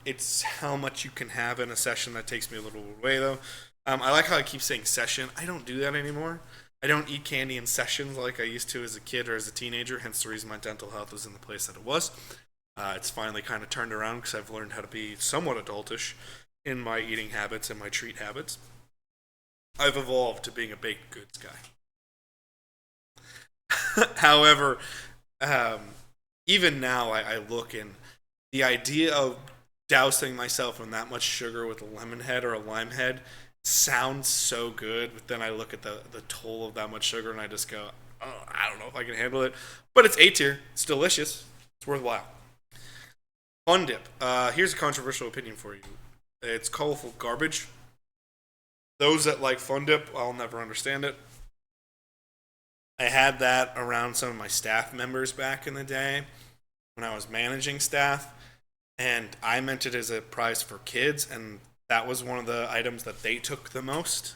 It's how much you can have in a session that takes me a little way, though. I like how I keep saying session. I don't do that anymore. I don't eat candy in sessions like I used to as a kid or as a teenager, hence the reason my dental health was in the place that it was. It's finally kind of turned around because I've learned how to be somewhat adultish in my eating habits and my treat habits. I've evolved to being a baked goods guy. However, even now I look and the idea of dousing myself in that much sugar with a lemon head or a lime head sounds so good, but then I look at the toll of that much sugar and I just go, oh, I don't know if I can handle it. But it's A tier. It's delicious. It's worthwhile. Fun Dip. Here's a controversial opinion for you. It's colorful garbage. Those that like Fun Dip, I'll never understand it. I had that around some of my staff members back in the day when I was managing staff, and I meant it as a prize for kids, and that was one of the items that they took the most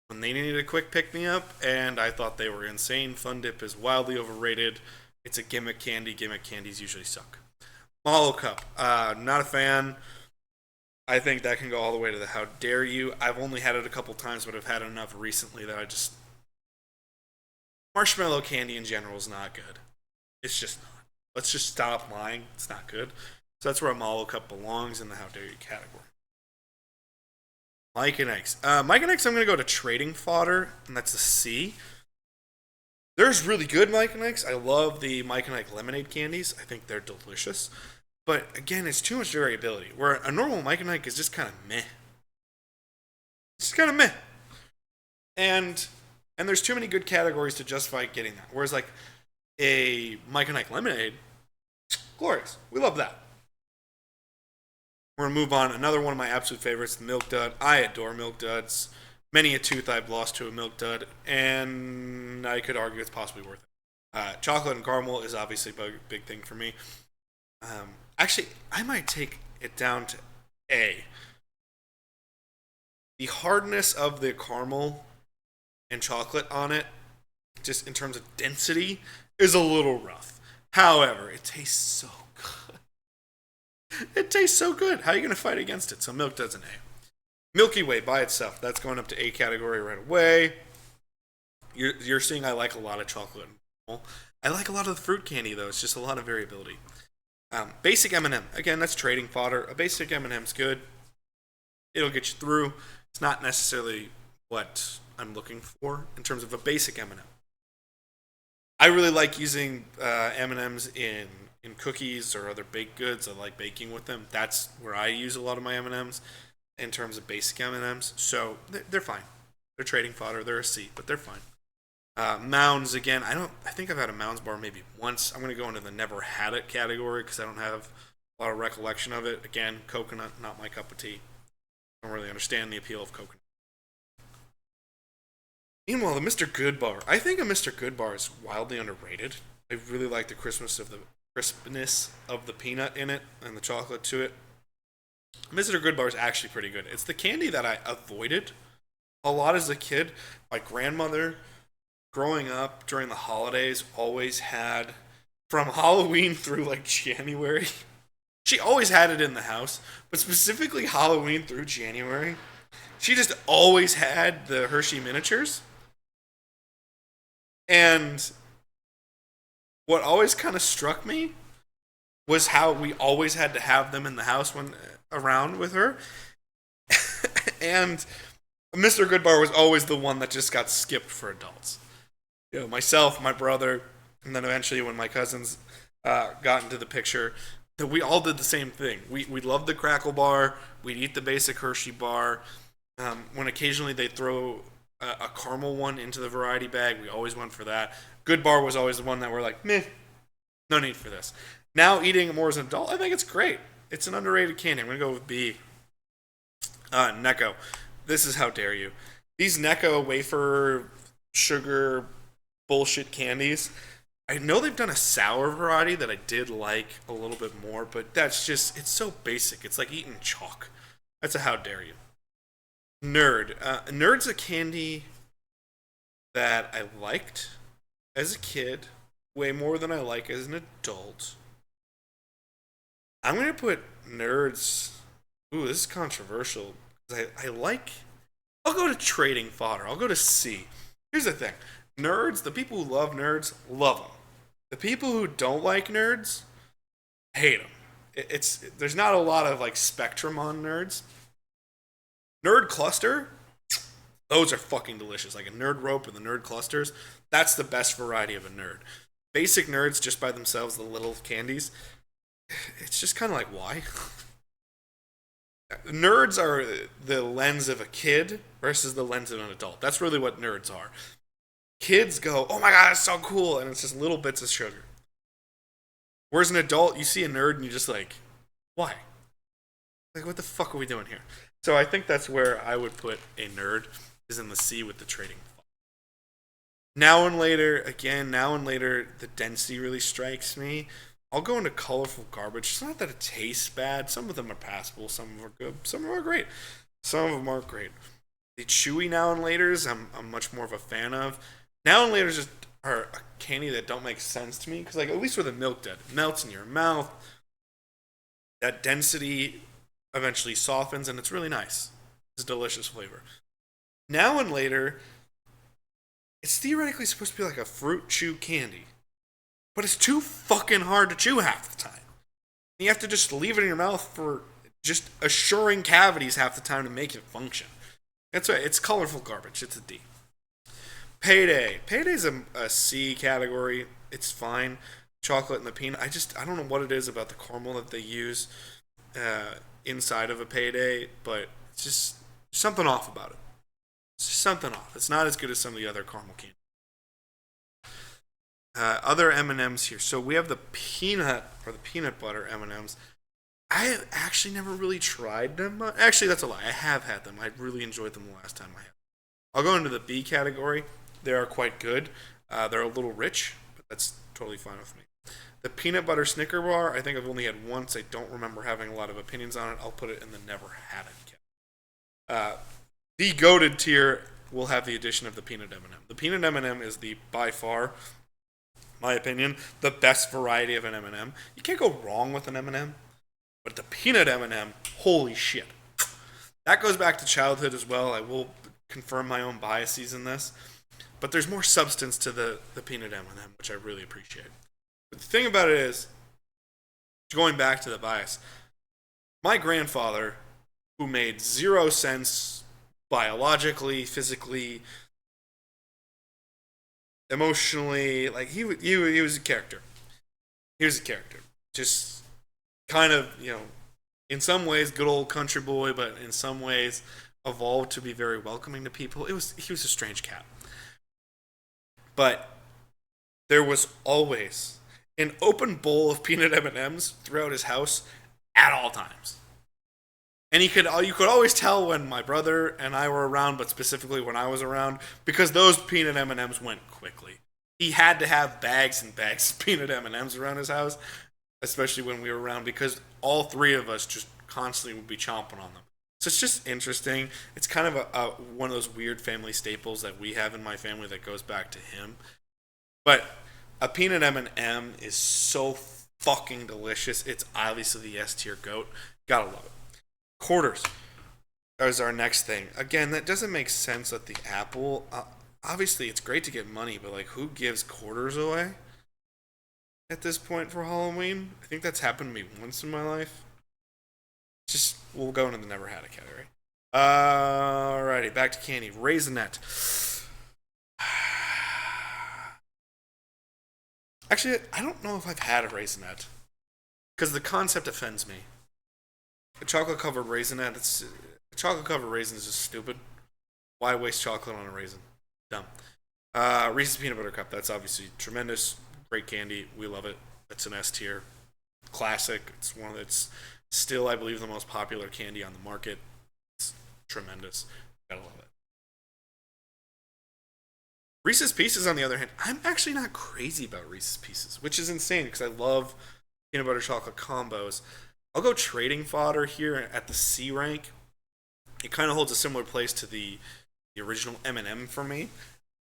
when they needed a quick pick-me-up, and I thought they were insane. Fun Dip is wildly overrated. It's a gimmick candy. Gimmick candies usually suck. Mallow Cup. Not a fan. I think that can go all the way to the how dare you. I've only had it a couple times, but I've had enough recently that I just... Marshmallow candy in general is not good. It's just not. Let's just stop lying. It's not good. So that's where a Mallow Cup belongs in the how dare you category. Mike and Eggs. Mike and Eggs, I'm going to go to trading fodder, and that's a C. There's really good Mike and Eggs. I love the Mike and Egg lemonade candies. I think they're delicious. But again, it's too much variability. Where a normal Mike and Egg is just kind of meh. It's just kind of meh. And there's too many good categories to justify getting that. Whereas like a Mike and Egg lemonade, glorious. We love that. We're going to move on. Another one of my absolute favorites, the Milk Dud. I adore Milk Duds. Many a tooth I've lost to a Milk Dud, and I could argue it's possibly worth it. Chocolate and caramel is obviously a big thing for me. Actually, I might take it down to A. The hardness of the caramel and chocolate on it, just in terms of density, is a little rough. However, it tastes so good. It tastes so good. How are you going to fight against it? So Milk Duds an A. Milky Way by itself, that's going up to A category right away. You're seeing I like a lot of chocolate and caramel. I like a lot of the fruit candy, though. It's just a lot of variability. Basic M&M. Again, that's trading fodder. A basic M&M's good. It'll get you through. It's not necessarily what I'm looking for in terms of a basic M&M. I really like using M&M's in cookies or other baked goods. I like baking with them. That's where I use a lot of my M&M's in terms of basic M&M's. So they're fine. They're trading fodder. They're a C, but they're fine. Mounds, again, I think I've had a Mounds bar maybe once. I'm going to go into the never had it category because I don't have a lot of recollection of it. Again, coconut, not my cup of tea. I don't really understand the appeal of coconut. Meanwhile, the Mr. Good bar. I think a Mr. Good bar is wildly underrated. I really like the crispness of the peanut in it and the chocolate to it. Mr. Good bar is actually pretty good. It's the candy that I avoided a lot as a kid. My grandmother, growing up during the holidays, always had, from Halloween through like January, she always had it in the house, but specifically Halloween through January, she just always had the Hershey miniatures. And what always kind of struck me was how we always had to have them in the house when around with her. And Mr. Goodbar was always the one that just got skipped for adults. You know, myself, my brother, and then eventually when my cousins got into the picture, that we all did the same thing. We loved the Crackle bar. We'd eat the basic Hershey bar. When occasionally they'd throw a caramel one into the variety bag, we always went for that. Good bar was always the one that we're like, meh, no need for this. Now eating it more as an adult, I think it's great. It's an underrated candy. I'm going to go with B. Necco. This is how dare you. These Necco wafer sugar bullshit candies, I know they've done a sour variety that I did like a little bit more, but that's just, it's so basic. It's like eating chalk. That's a how dare you. Nerd. Nerd's a candy that I liked as a kid way more than I like as an adult. I'm going to put Nerds... Ooh, this is controversial. I'll go to trading fodder. I'll go to C. Here's the thing. Nerds, the people who love Nerds, love them. The people who don't like Nerds, hate them. There's not a lot of like spectrum on Nerds. Nerd Cluster, those are fucking delicious. Like a Nerd Rope and the Nerd Clusters, that's the best variety of a nerd. Basic Nerds just by themselves, the little candies, it's just kind of like, why? Nerds are the lens of a kid versus the lens of an adult. That's really what nerds are. Kids go, oh my god, it's so cool, and it's just little bits of sugar. Whereas an adult, you see a nerd and you're just like, why? Like, what the fuck are we doing here? So I think that's where I would put a nerd, is in the C with the trading. Now and later, the density really strikes me. I'll go into colorful garbage. It's not that it tastes bad. Some of them are passable. Some of them are good. Some of them are great. Some of them aren't great. The chewy now and laters, I'm much more of a fan of. Now and laters are a candy that don't make sense to me. Because, like, at least with a Milk Dud, it melts in your mouth. That density eventually softens, and it's really nice. It's a delicious flavor. Now and later, it's theoretically supposed to be like a fruit chew candy. But it's too fucking hard to chew half the time. You have to just leave it in your mouth for just assuring cavities half the time to make it function. That's right, it's colorful garbage. It's a D. Payday. Payday's a C category. It's fine. Chocolate and the peanut. I don't know what it is about the caramel that they use inside of a Payday, but it's just something off about it. It's just something off. It's not as good as some of the other caramel candy. Other M&Ms here. So we have the peanut or the peanut butter M&Ms. I actually never really tried them. Actually, that's a lie. I have had them. I really enjoyed them the last time I had them. I'll go into the B category. They are quite good. They're a little rich, but that's totally fine with me. The peanut butter Snicker bar, I think I've only had once. I don't remember having a lot of opinions on it. I'll put it in the never had it category. The goated tier will have the addition of the peanut M&M. The peanut M&M is the, by far, my opinion, the best variety of an M&M. You can't go wrong with an M&M, but the peanut M&M, holy shit. That goes back to childhood as well. I will confirm my own biases in this, but there's more substance to the peanut M&M, which I really appreciate. But the thing about it is, going back to the bias, my grandfather, who made 0 sense biologically, physically, emotionally, like he was a character. He was a character. Just kind of, in some ways, good old country boy, but in some ways, evolved to be very welcoming to people. He was a strange cat. But there was always an open bowl of peanut M&Ms throughout his house at all times. And you could always tell when my brother and I were around, but specifically when I was around, because those peanut M&Ms went quickly. He had to have bags and bags of peanut M&Ms around his house, especially when we were around, because all three of us just constantly would be chomping on them. So it's just interesting. It's kind of one of those weird family staples that we have in my family that goes back to him. But a peanut M&M is so fucking delicious. It's obviously the S tier goat. Gotta love it. Quarters is our next thing. Again, that doesn't make sense at the Apple. Obviously, it's great to get money, but like, who gives quarters away at this point for Halloween? I think that's happened to me once in my life. We'll go into the never had it category. Alrighty, back to candy. Raisinette. Actually, I don't know if I've had a Raisinette, because the concept offends me. A chocolate-covered Raisinette, chocolate-covered raisin is just stupid. Why waste chocolate on a raisin? Dumb. Reese's Peanut Butter Cup, that's obviously tremendous. Great candy. We love it. It's an S tier. Classic. It's one that's still, I believe, the most popular candy on the market. It's tremendous. Gotta love it. Reese's Pieces, on the other hand, I'm actually not crazy about Reese's Pieces, which is insane because I love peanut butter chocolate combos. I'll go trading fodder here at the C rank. It kind of holds a similar place to the original M&M for me.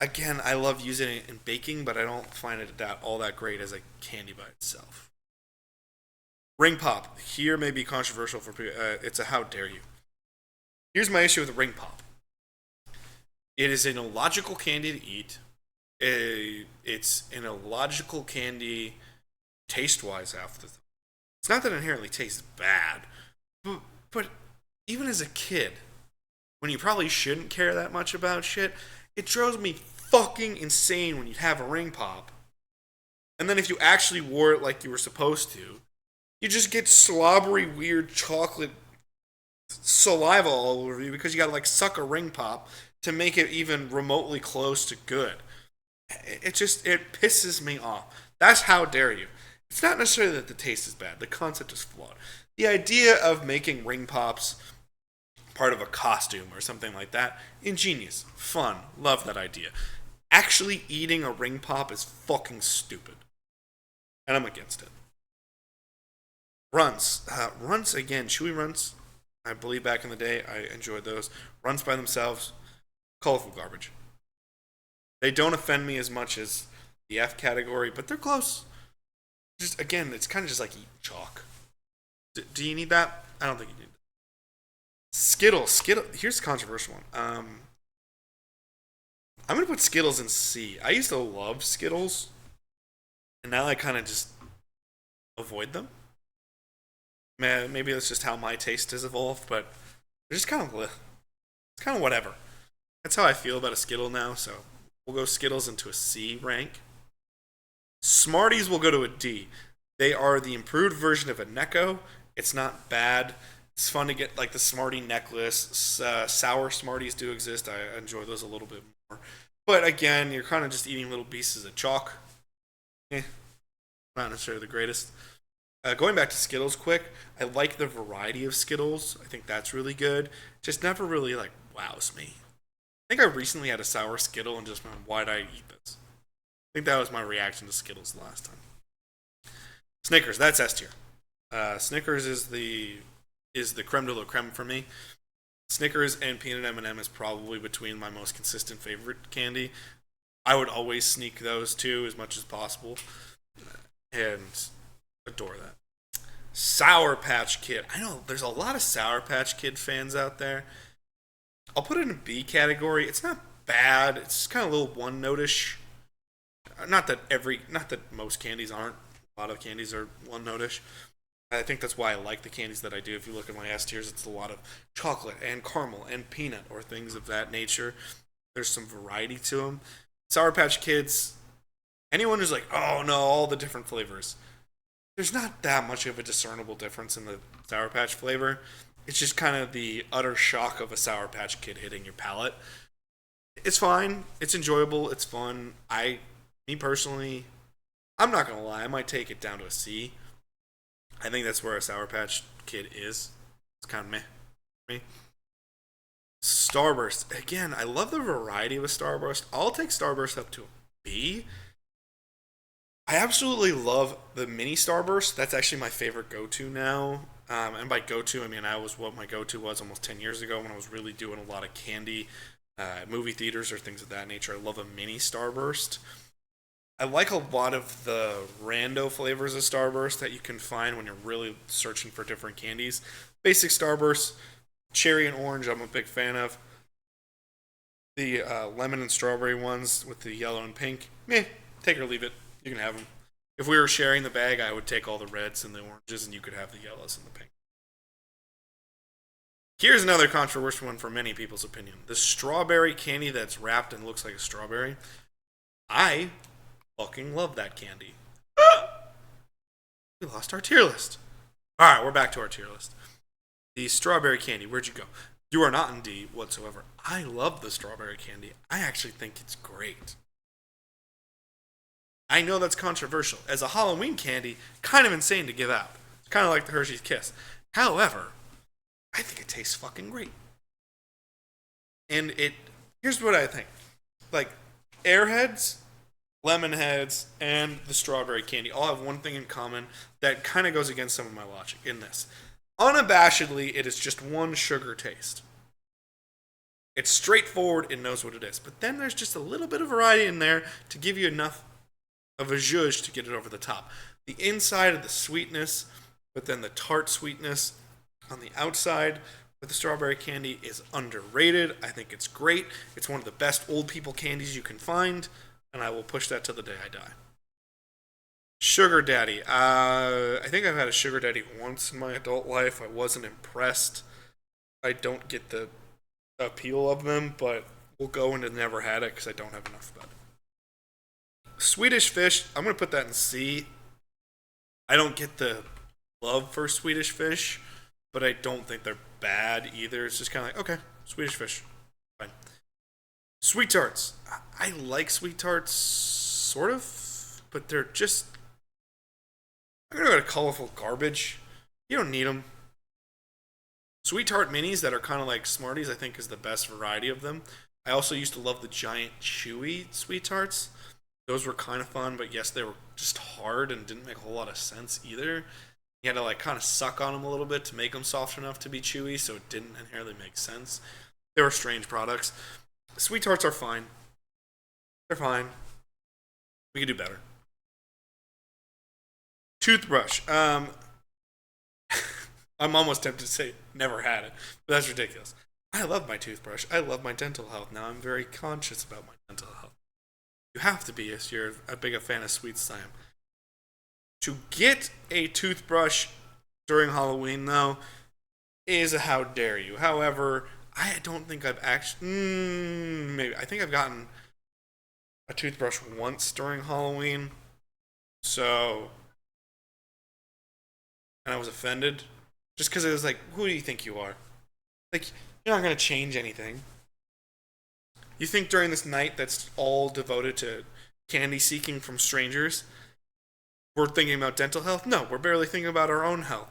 Again, I love using it in baking, but I don't find it all that great as a candy by itself. Ring Pop. Here may be controversial for people. It's a how dare you. Here's my issue with Ring Pop. It is an illogical candy to eat. It's an illogical candy taste-wise after. It's not that it inherently tastes bad, but even as a kid, when you probably shouldn't care that much about shit, it drives me fucking insane when you have a Ring Pop. And then if you actually wore it like you were supposed to, you just get slobbery, weird chocolate saliva all over you because you gotta like suck a Ring Pop to make it even remotely close to good. It pisses me off. That's how dare you. It's not necessarily that the taste is bad. The concept is flawed. The idea of making Ring Pops part of a costume or something like that, ingenious, fun, love that idea. Actually eating a Ring Pop is fucking stupid. And I'm against it. Runts. Runts, again, chewy Runts. I believe back in the day, I enjoyed those. Runts by themselves, colorful garbage. They don't offend me as much as the F category, but they're close. Just again, it's kind of just like eating chalk. Do you need that? I don't think you need that. Skittles. Here's a controversial one. I'm gonna put Skittles in C. I used to love Skittles, and now I kind of just avoid them. Man, maybe that's just how my taste has evolved, but they're just kind of it's kind of whatever. That's how I feel about a Skittle now. So we'll go Skittles into a C rank. Smarties will go to a D. They are the improved version of a Necco. It's not bad. It's fun to get like the Smartie necklace. Sour Smarties do exist. I enjoy those a little bit more. But again, you're kind of just eating little pieces of chalk. Not necessarily the greatest. Going back to Skittles quick, I like the variety of Skittles. I think that's really good. Just never really like wows me. I think I recently had a sour Skittle and just went, why'd I eat this? I think that was my reaction to Skittles the last time. Snickers, that's S tier. Snickers is the creme de la creme for me. Snickers and peanut M&M is probably between my most consistent favorite candy. I would always sneak those two as much as possible, and adore that. Sour Patch Kid. I know there's a lot of Sour Patch Kid fans out there. I'll put it in a B category. It's not bad. It's kind of a little one notish. Not that most candies aren't. A lot of candies are one notish. I think that's why I like the candies that I do. If you look at my S tiers, it's a lot of chocolate and caramel and peanut or things of that nature. There's some variety to them. Sour Patch Kids, anyone who's like, oh no, all the different flavors. There's not that much of a discernible difference in the Sour Patch flavor. It's just kind of the utter shock of a Sour Patch Kid hitting your palate. It's fine. It's enjoyable. It's fun. Me personally, I'm not going to lie. I might take it down to a C. I think that's where a Sour Patch Kid is. It's kind of meh for me. Starburst. Again, I love the variety of a Starburst. I'll take Starburst up to a B. I absolutely love the mini Starburst. That's actually my favorite go-to now. And by go-to, I mean that was what my go-to was almost 10 years ago when I was really doing a lot of candy, movie theaters or things of that nature. I love a mini Starburst. I like a lot of the rando flavors of Starburst that you can find when you're really searching for different candies. Basic Starburst, cherry and orange, I'm a big fan of. The lemon and strawberry ones with the yellow and pink, meh, take or leave it. You can have them. If we were sharing the bag, I would take all the reds and the oranges, and you could have the yellows and the pink. Here's another controversial one for many people's opinion. The strawberry candy that's wrapped and looks like a strawberry. I fucking love that candy. We lost our tier list. Alright, we're back to our tier list. The strawberry candy, where'd you go? You are not in D whatsoever. I love the strawberry candy. I actually think it's great. I know that's controversial. As a Halloween candy, kind of insane to give out. It's kind of like the Hershey's Kiss. However, I think it tastes fucking great. And here's what I think. Like, Airheads, Lemonheads, and the strawberry candy all have one thing in common that kind of goes against some of my logic in this. Unabashedly, it is just one sugar taste. It's straightforward, it knows what it is. But then there's just a little bit of variety in there to give you enough of a zhuzh to get it over the top. The inside of the sweetness, but then the tart sweetness on the outside with the strawberry candy is underrated. I think it's great. It's one of the best old people candies you can find, and I will push that till the day I die. Sugar Daddy. I think I've had a Sugar Daddy once in my adult life. I wasn't impressed. I don't get the appeal of them, but we'll go into never had it because I don't have enough of it. Swedish Fish, I'm going to put that in C. I don't get the love for Swedish Fish, but I don't think they're bad either. It's just kind of like, okay, Swedish Fish, fine. Sweet Tarts. I like Sweet Tarts, sort of, but they're just, I'm going to go to colorful garbage. You don't need them. Sweet Tart Minis that are kind of like Smarties, I think, is the best variety of them. I also used to love the giant chewy Sweet Tarts. Those were kind of fun, but yes, they were just hard and didn't make a whole lot of sense either. You had to like kind of suck on them a little bit to make them soft enough to be chewy, so it didn't inherently make sense. They were strange products. Sweet Tarts are fine. They're fine. We could do better. Toothbrush. I'm almost tempted to say never had it, but that's ridiculous. I love my toothbrush. I love my dental health. Now I'm very conscious about my dental health. You have to be if you're a big a fan of sweets as I am. To get a toothbrush during Halloween, though, is a how dare you. However, I don't think I've actually. Maybe. I think I've gotten a toothbrush once during Halloween. So. And I was offended. Just because it was like, who do you think you are? Like, you're not going to change anything. You think during this night that's all devoted to candy seeking from strangers, we're thinking about dental health? No, we're barely thinking about our own health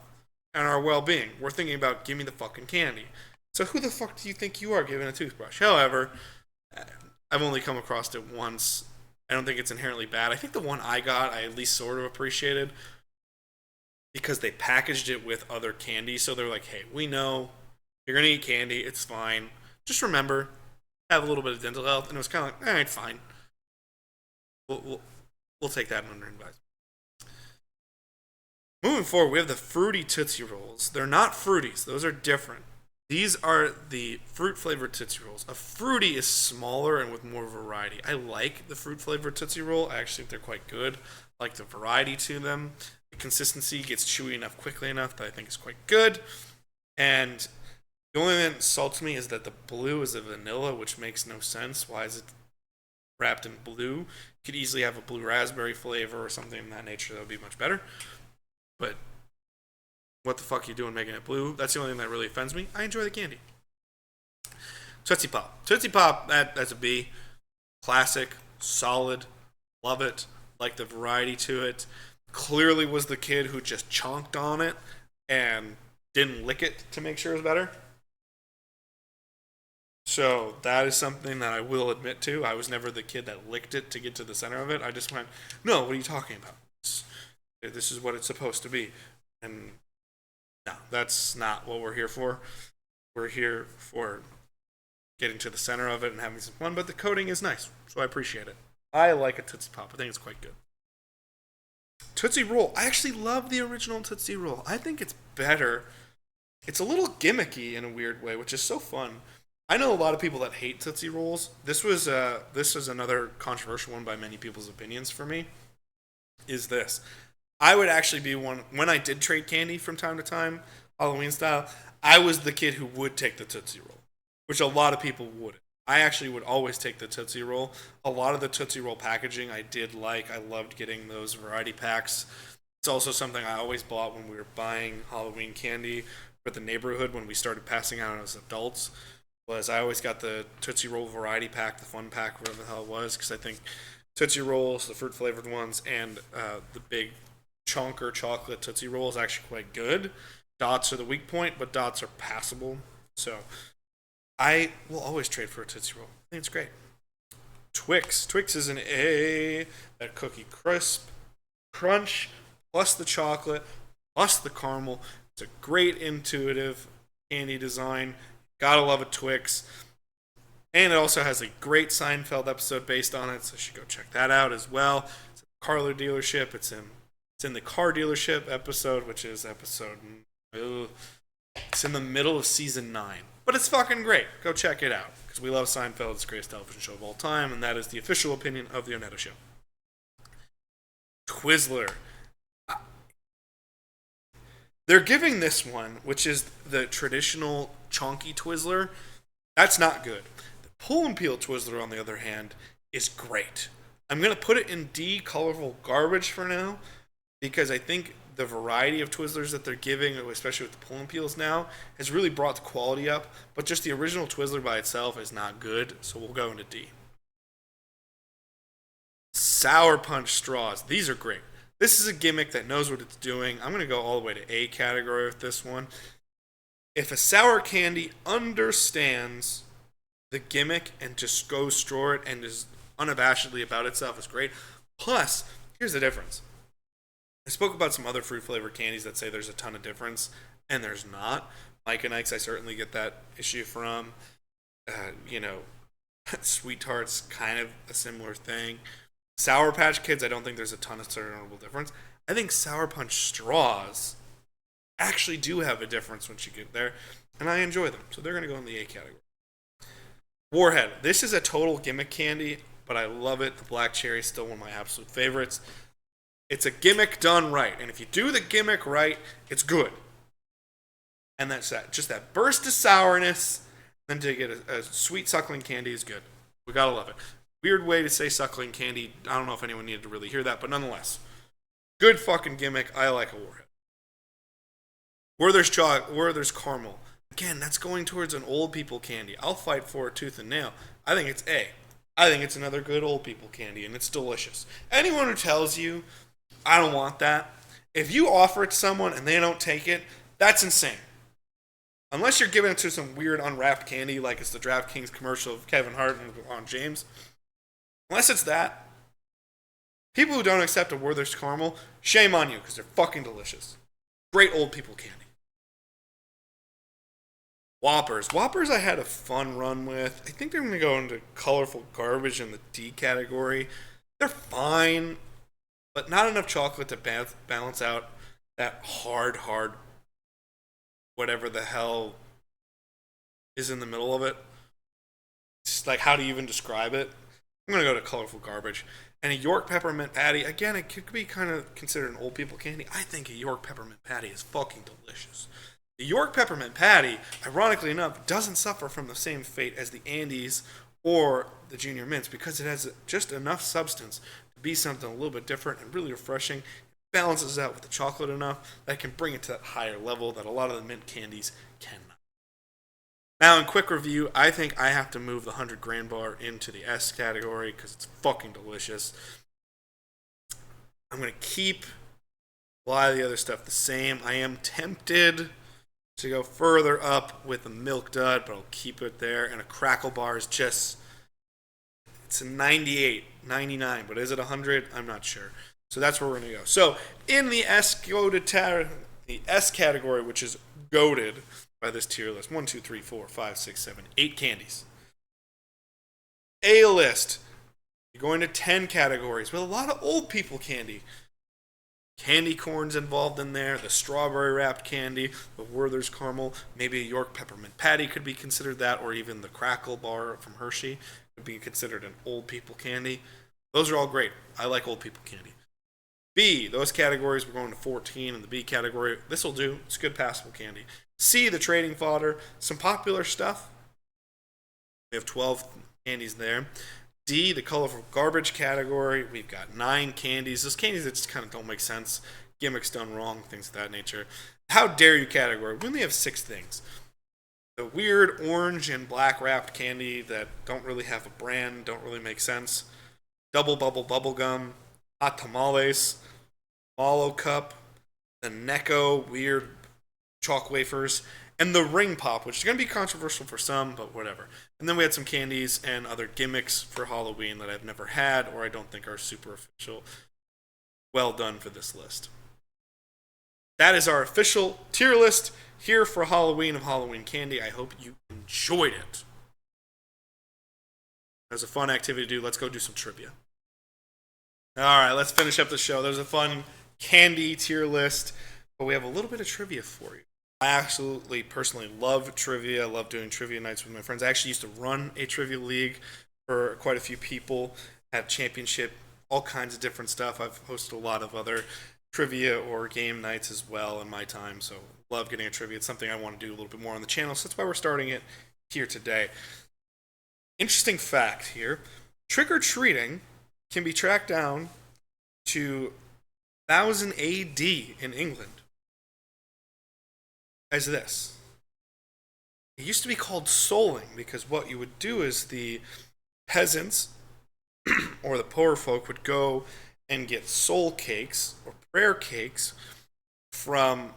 and our well-being. We're thinking about, give me the fucking candy. So who the fuck do you think you are giving a toothbrush? However, I've only come across it once. I don't think it's inherently bad. I think the one I got, I at least sort of appreciated because they packaged it with other candy. So they're like, hey, we know you're going to eat candy. It's fine. Just remember, have a little bit of dental health. And it was kind of like, all right, fine. We'll take that under advisement. Moving forward, we have the fruity Tootsie Rolls. They're not fruities. Those are different. These are the fruit-flavored Tootsie Rolls. A fruity is smaller and with more variety. I like the fruit-flavored Tootsie Roll. I actually think they're quite good. I like the variety to them. The consistency gets chewy enough quickly enough that I think is quite good. And the only thing that insults me is that the blue is a vanilla, which makes no sense. Why is it wrapped in blue? You could easily have a blue raspberry flavor or something of that nature that would be much better. But what the fuck are you doing making it blue? That's the only thing that really offends me. I enjoy the candy. Tootsie Pop. Tootsie Pop, that's a B. Classic, solid, love it. Like the variety to it. Clearly was the kid who just chonked on it and didn't lick it to make sure it was better. So that is something that I will admit to. I was never the kid that licked it to get to the center of it. I just went, no, what are you talking about? This is what it's supposed to be. And no, that's not what we're here for. We're here for getting to the center of it and having some fun, but the coating is nice, so I appreciate it. I like a Tootsie Pop. I think it's quite good. Tootsie Roll. I actually love the original Tootsie Roll. I think it's better. It's a little gimmicky in a weird way, which is so fun. I know a lot of people that hate Tootsie Rolls. This was another controversial one by many people's opinions for me. Is this. I would actually be one, when I did trade candy from time to time, Halloween style, I was the kid who would take the Tootsie Roll, which a lot of people wouldn't. I actually would always take the Tootsie Roll. A lot of the Tootsie Roll packaging I did like. I loved getting those variety packs. It's also something I always bought when we were buying Halloween candy for the neighborhood when we started passing out as adults. Was I always got the Tootsie Roll variety pack, the fun pack, whatever the hell it was, because I think Tootsie Rolls, the fruit flavored ones, and the big chunker chocolate Tootsie Roll is actually quite good. Dots are the weak point, but dots are passable. So I will always trade for a Tootsie Roll. I think it's great. Twix. Twix is an A. That cookie crisp, crunch, plus the chocolate, plus the caramel. It's a great intuitive candy design. Gotta love a Twix. And it also has a great Seinfeld episode based on it, so you should go check that out as well. It's a car dealership. It's in the car dealership episode, which is episode... It's in the middle of season 9. But it's fucking great. Go check it out. Because we love Seinfeld. It's the greatest television show of all time. And that is the official opinion of the ONETA Show. Twizzler. They're giving this one, which is the traditional chonky Twizzler. That's not good. The pull and peel Twizzler, on the other hand, is great. I'm going to put it in D, colorful garbage for now. Because I think the variety of Twizzlers that they're giving, especially with the pull and peels now, has really brought the quality up. But just the original Twizzler by itself is not good, so we'll go into D. Sour Punch straws. These are great. This is a gimmick that knows what it's doing. I'm going to go all the way to A category with this one. If a sour candy understands the gimmick and just goes straw it and is unabashedly about itself, is great. Plus, here's the difference. I spoke about some other fruit-flavored candies that say there's a ton of difference, and there's not. Mike and Ike's, I certainly get that issue from. Sweet Tart's kind of a similar thing. Sour Patch Kids, I don't think there's a ton of discernible difference. I think Sour Punch straws actually do have a difference once you get there, and I enjoy them. So they're going to go in the A category. Warhead. This is a total gimmick candy, but I love it. The black cherry is still one of my absolute favorites. It's a gimmick done right, and if you do the gimmick right, it's good. And that's that. Just that burst of sourness, then to get a sweet suckling candy is good. We gotta love it. Weird way to say suckling candy. I don't know if anyone needed to really hear that, but nonetheless, good fucking gimmick. I like a Warhead. Werther's caramel. Again, that's going towards an old people candy. I'll fight for it tooth and nail. I think it's A. I think it's another good old people candy, and it's delicious. Anyone who tells you, I don't want that, if you offer it to someone and they don't take it, that's insane. Unless you're giving it to some weird unwrapped candy, like it's the DraftKings commercial of Kevin Hart and LeBron James. Unless it's that, people who don't accept a Werther's caramel, shame on you, because they're fucking delicious. Great old people candy. Whoppers. Whoppers I had a fun run with. I think they're going to go into colorful garbage in the D category. They're fine, but not enough chocolate to balance out that hard, whatever the hell is in the middle of it. It's like, how do you even describe it? I'm going to go to colorful garbage. And a York peppermint patty, again, it could be kind of considered an old people candy. I think a York peppermint patty is fucking delicious. The York peppermint patty, ironically enough, doesn't suffer from the same fate as the Andes or the Junior Mints because it has just enough substance to be something a little bit different and really refreshing. It balances out with the chocolate enough that can bring it to that higher level that a lot of the mint candies cannot. Now, in quick review, I think I have to move the 100 Grand Bar into the S category because it's fucking delicious. I'm going to keep a lot of the other stuff the same. I am tempted to go further up with a Milk Dud, but I'll keep it there. And a Crackle Bar is just, it's a 98, 99, but is it 100? I'm not sure. So that's where we're going to go. So in the the S category, which is goated by this tier list, 1, 2, 3, 4, 5, 6, 7, 8 candies. A list, you're going to 10 categories with a lot of old people candy. Candy corn's involved in there, the strawberry wrapped candy, the Werther's caramel, maybe a York peppermint patty could be considered that, or even the Crackle Bar from Hershey could be considered an old people candy. Those are all great. I like old people candy. B, those categories, we're going to 14 in the B category. This will do. It's good passable candy. C, the trading fodder, some popular stuff. We have 12 candies there. D, the colorful garbage category. We've got 9 candies. Those candies that just kind of don't make sense. Gimmicks done wrong, things of that nature. How dare you category. We only have 6 things. The weird orange and black wrapped candy that don't really have a brand, don't really make sense. Double bubble bubble gum. Hot tamales. Mallow cup. The Necco weird chalk wafers. And the ring pop, which is going to be controversial for some, but whatever. And then we had some candies and other gimmicks for Halloween that I've never had or I don't think are super official. Well done for this list. That is our official tier list here for Halloween of Halloween candy. I hope you enjoyed it. That was a fun activity to do. Let's go do some trivia. All right, let's finish up the show. There's a fun candy tier list, but we have a little bit of trivia for you. I absolutely, personally love trivia. I love doing trivia nights with my friends. I actually used to run a trivia league for quite a few people, had championship, all kinds of different stuff. I've hosted a lot of other trivia or game nights as well in my time, so love getting a trivia. It's something I want to do a little bit more on the channel, so that's why we're starting it here today. Interesting fact here, trick-or-treating can be tracked down to 1000 AD in England. As this. It used to be called souling because what you would do is the peasants or the poor folk would go and get soul cakes or prayer cakes from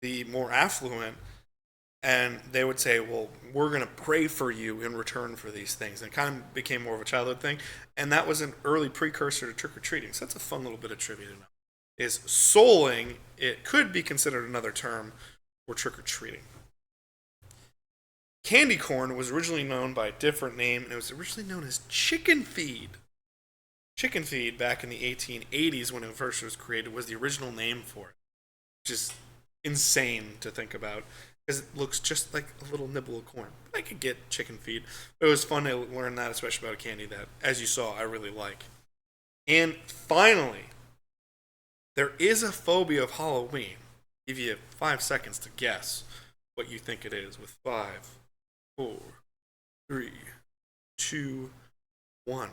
the more affluent, and they would say, well, we're going to pray for you in return for these things. And it kind of became more of a childhood thing, and that was an early precursor to trick-or-treating. So that's a fun little bit of trivia to know. Is souling, it could be considered another term or trick-or-treating. Candy corn was originally known by a different name, and it was originally known as chicken feed. chicken feed back in the 1880s when it first was created was the original name for it. Which is insane to think about because it looks just like a little nibble of corn. I could get chicken feed. It was fun to learn that, especially about a candy that, as you saw, I really like. And finally, there is a phobia of Halloween. I'll give you 5 seconds to guess what you think it is with 5, 4, 3, 2, 1.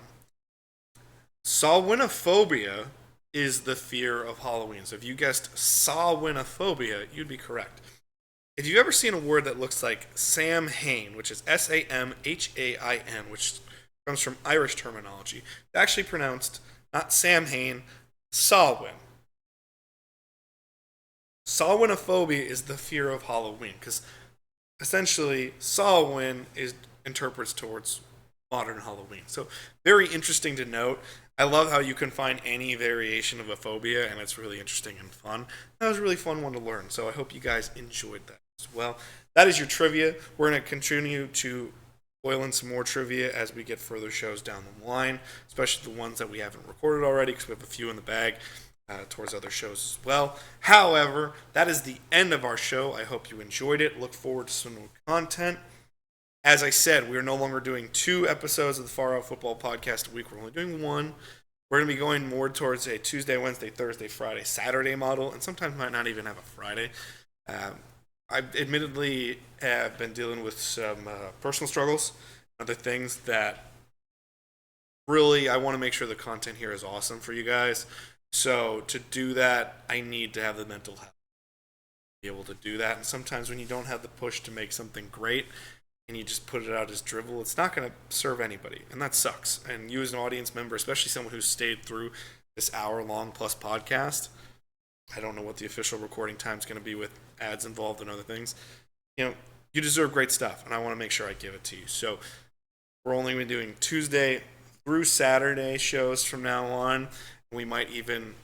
Sawinophobia is the fear of Halloween. So if you guessed sawinophobia, you'd be correct. If you've ever seen a word that looks like Samhain, which is Samhain, which comes from Irish terminology, it's actually pronounced not Samhain, Samhain. Sawinophobia is the fear of Halloween, because essentially Samhain interprets towards modern Halloween. So very interesting to note. I love how you can find any variation of a phobia, and it's really interesting and fun. That was a really fun one to learn, so I hope you guys enjoyed that as well. That is your trivia. We're going to continue to boil in some more trivia as we get further shows down the line, especially the ones that we haven't recorded already, because we have a few in the bag towards other shows as well. However, that is the end of our show. I hope you enjoyed it. Look forward to some new content. As I said, we are no longer doing 2 episodes of the Far Out Football Podcast a week. We're only doing 1. We're going to be going more towards a Tuesday, Wednesday, Thursday, Friday, Saturday model, and sometimes might not even have a Friday. I admittedly have been dealing with some personal struggles, other things that really I want to make sure the content here is awesome for you guys. So to do that, I need to have the mental health to be able to do that. And sometimes when you don't have the push to make something great, and you just put it out as drivel, it's not going to serve anybody, and that sucks. And you as an audience member, especially someone who's stayed through this hour-long plus podcast, I don't know what the official recording time is going to be with ads involved and other things. You deserve great stuff, and I want to make sure I give it to you. So we're only going to be doing Tuesday through Saturday shows from now on. We might even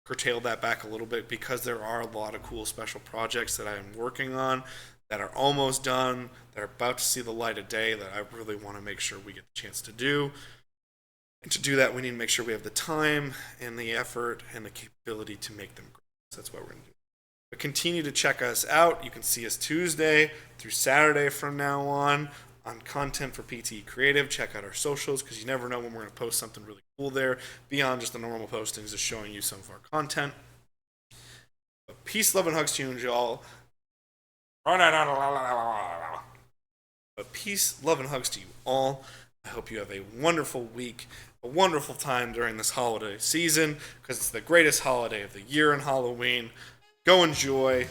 curtail that back a little bit because there are a lot of cool special projects that I'm working on that are almost done, that are about to see the light of day, that I really want to make sure we get the chance to do. And to do that, we need to make sure we have the time and the effort and the capability to make them great. So that's what we're going to do. But continue to check us out. You can see us Tuesday through Saturday from now on content for PTE Creative. Check out our socials, because you never know when we're going to post something really cool there, beyond just the normal postings, just showing you some of our content. But peace, love, and hugs to you all. But peace, love, and hugs to you all. I hope you have a wonderful week, a wonderful time during this holiday season, because it's the greatest holiday of the year in Halloween. Go enjoy.